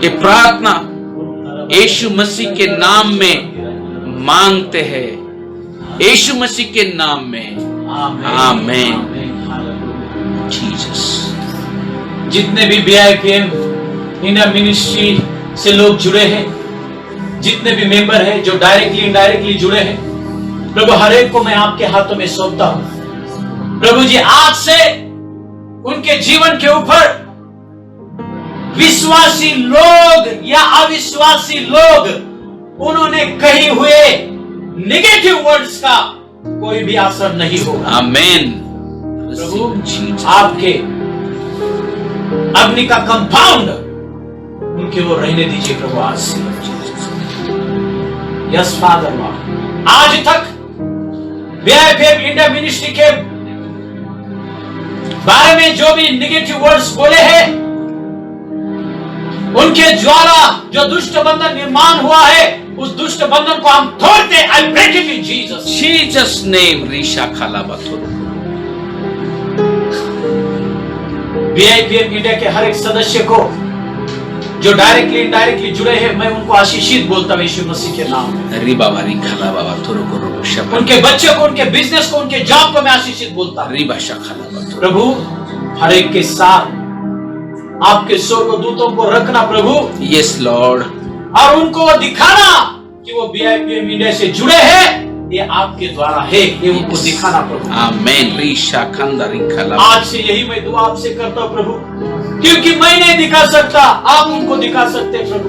ये प्रार्थना यीशु मसीह के नाम में मांगते हैं, यीशु मसीह के नाम में, आमीन। जीसस। जितने भी BIPM इंडिया मिनिस्ट्री से लोग जुड़े हैं, जितने भी मेंबर हैं जो डायरेक्टली इनडायरेक्टली जुड़े हैं, प्रभु हर एक को मैं आपके हाथों में सौंपता हूं। प्रभु जी आज से उनके जीवन के ऊपर विश्वासी लोग या अविश्वासी लोग उन्होंने कही हुए नेगेटिव वर्ड्स का कोई भी असर नहीं होगा। आमीन। प्रभु आपके अग्नि का कंपाउंड उनके वो रहने दीजिए प्रभु आज से। यस फादर लॉर्ड, आज तक BIPM इंडिया मिनिस्ट्री के बारे में जो भी नेगेटिव वर्ड्स बोले हैं, उनके द्वारा जो दुष्ट बंधन निर्माण हुआ है, उस दुष्ट बंधन को हम तोड़ते। I break it in Jesus name. रीशा खाला बथुर। BIPM इंडिया के हर एक सदस्य को जो डायरेक्टली इनडायरेक्टली जुड़े हैं, मैं उनको आशीषित बोलता हूं यीशु मसीह के नाम में। री बाबा री खाला बाबा थोरो करो शब्द। उनके बच्चों को, उनके बिजनेस को, उनके जॉब को मैं आशीषित बोलता हूं। री भाषा खाला बथुर। प्रभु हर एक के साथ आपके स्वर्गदूतों को रखना प्रभु। Yes Lord. और उनको दिखाना कि वो BIPM इंडिया से जुड़े हैं, ये आपके द्वारा है, ये उनको दिखाना प्रभु। आमीन। रीशा खंदरी खाला। आज से यही मैं दुआ आपसे करता हूं प्रभु, क्योंकि मैं नहीं दिखा सकता, आप उनको दिखा सकते प्रभु,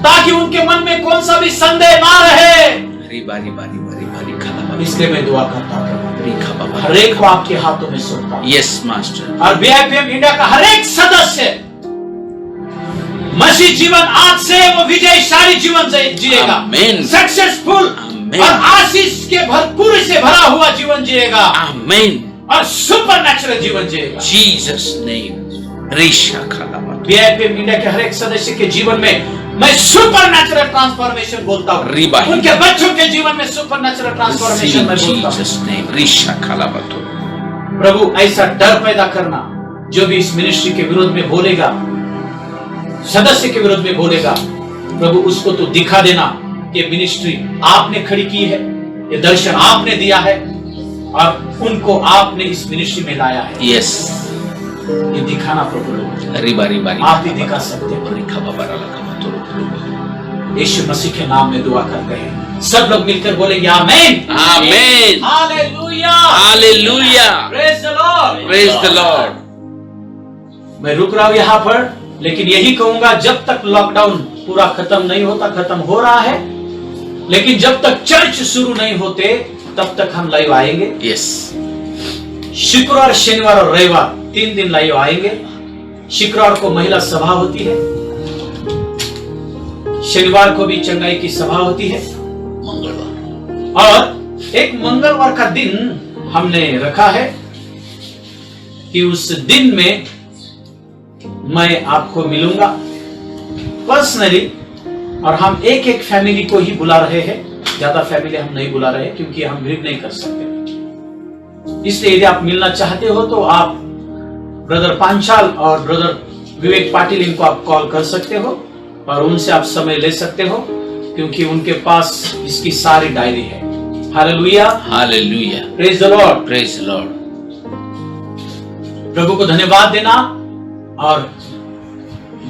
ताकि उनके मन में कौन सा भी संदेह ना रहे। री बारी बारी बारी बारी खाला। इसलिए मैं दुआ करता हूं प्रभु, री खा बाबा। हर एक को आपके हाथों में सौंपता हूं। Yes master. और BIPM इंडिया का हर एक सदस्य मसीह जीवन आज से वो विजयशाली जीवन जिएगा, आमीन। सक्सेसफुल और आशीष के भरपूर से भरा हुआ जीवन जिएगा, आमीन। और सुपरनैचुरल जीवन जिएगा। Jesus name. रीशा खाला बथुर। BIPM इंडिया के हर एक सदस्य के जीवन में मैं सुपरनैचुरल ट्रांसफॉर्मेशन बोलता हूं। उनके बच्चों के जीवन में सुपरनैचुरल ट्रांसफॉर्मेशन मैं बोलता हूं। Jesus name. रीशा खाला बथुर। प्रभु ऐसा डर पैदा करना, जो भी इस मिनिस्ट्री के विरोध में बोलेगा, सदस्य के विरोध में बोलेगा, प्रभु उसको तो दिखा देना कि मिनिस्ट्री आपने खड़ी की है, ये दर्शन आपने दिया है और उनको आपने इस मिनिस्ट्री में लाया है। यस। ये दिखाना प्रभु लोग, री बारी बारी आप भी दिखा सकते हो। री खा बाबा रा लगा बथुर। यीशु मसीह के नाम में दुआ करते हैं। सब लोग मिलकर बोलेंगे आमीन। आमीन। Hallelujah. Hallelujah. Praise the Lord. Praise the Lord. मैं रुक रहा हूं यहाँ पर, लेकिन यही कहूंगा, जब तक लॉकडाउन पूरा खत्म नहीं होता, खत्म हो रहा है, लेकिन जब तक चर्च शुरू नहीं होते तब तक हम लाइव आएंगे। यस। शुक्रवार, शनिवार और रविवार 3 दिन लाइव आएंगे। शुक्रवार को महिला सभा होती है, शनिवार को भी चंगाई की सभा होती है, मंगलवार। और एक मंगलवार का दिन हमने रखा है कि उस दिन में मैं आपको मिलूंगा पर्सनली, और हम एक एक फैमिली को ही बुला रहे हैं, ज्यादा फैमिली हम नहीं बुला रहे क्योंकि हम भीड़ नहीं कर सकते। इसलिए यदि आप मिलना चाहते हो तो आप ब्रदर पांचाल और ब्रदर विवेक पाटिल, इनको आप कॉल कर सकते हो और उनसे आप समय ले सकते हो, क्योंकि उनके पास इसकी सारी डायरी है। Hallelujah. Hallelujah. Praise the Lord. Praise the Lord. प्रभु को धन्यवाद देना और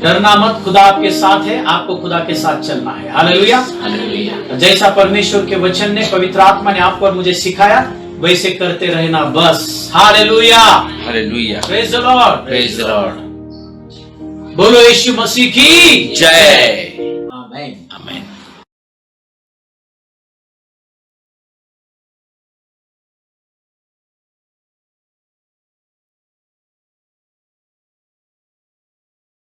डरना मत, खुदा आपके साथ है, आपको खुदा के साथ चलना है। हालेलुया। हालेलुया। जैसा परमेश्वर के वचन ने, पवित्र आत्मा ने आपको और मुझे सिखाया, वैसे करते रहना बस। Hallelujah. Hallelujah. Praise the Lord. Praise the Lord. बोलो यीशु मसीह की जय। आमीन। आमीन।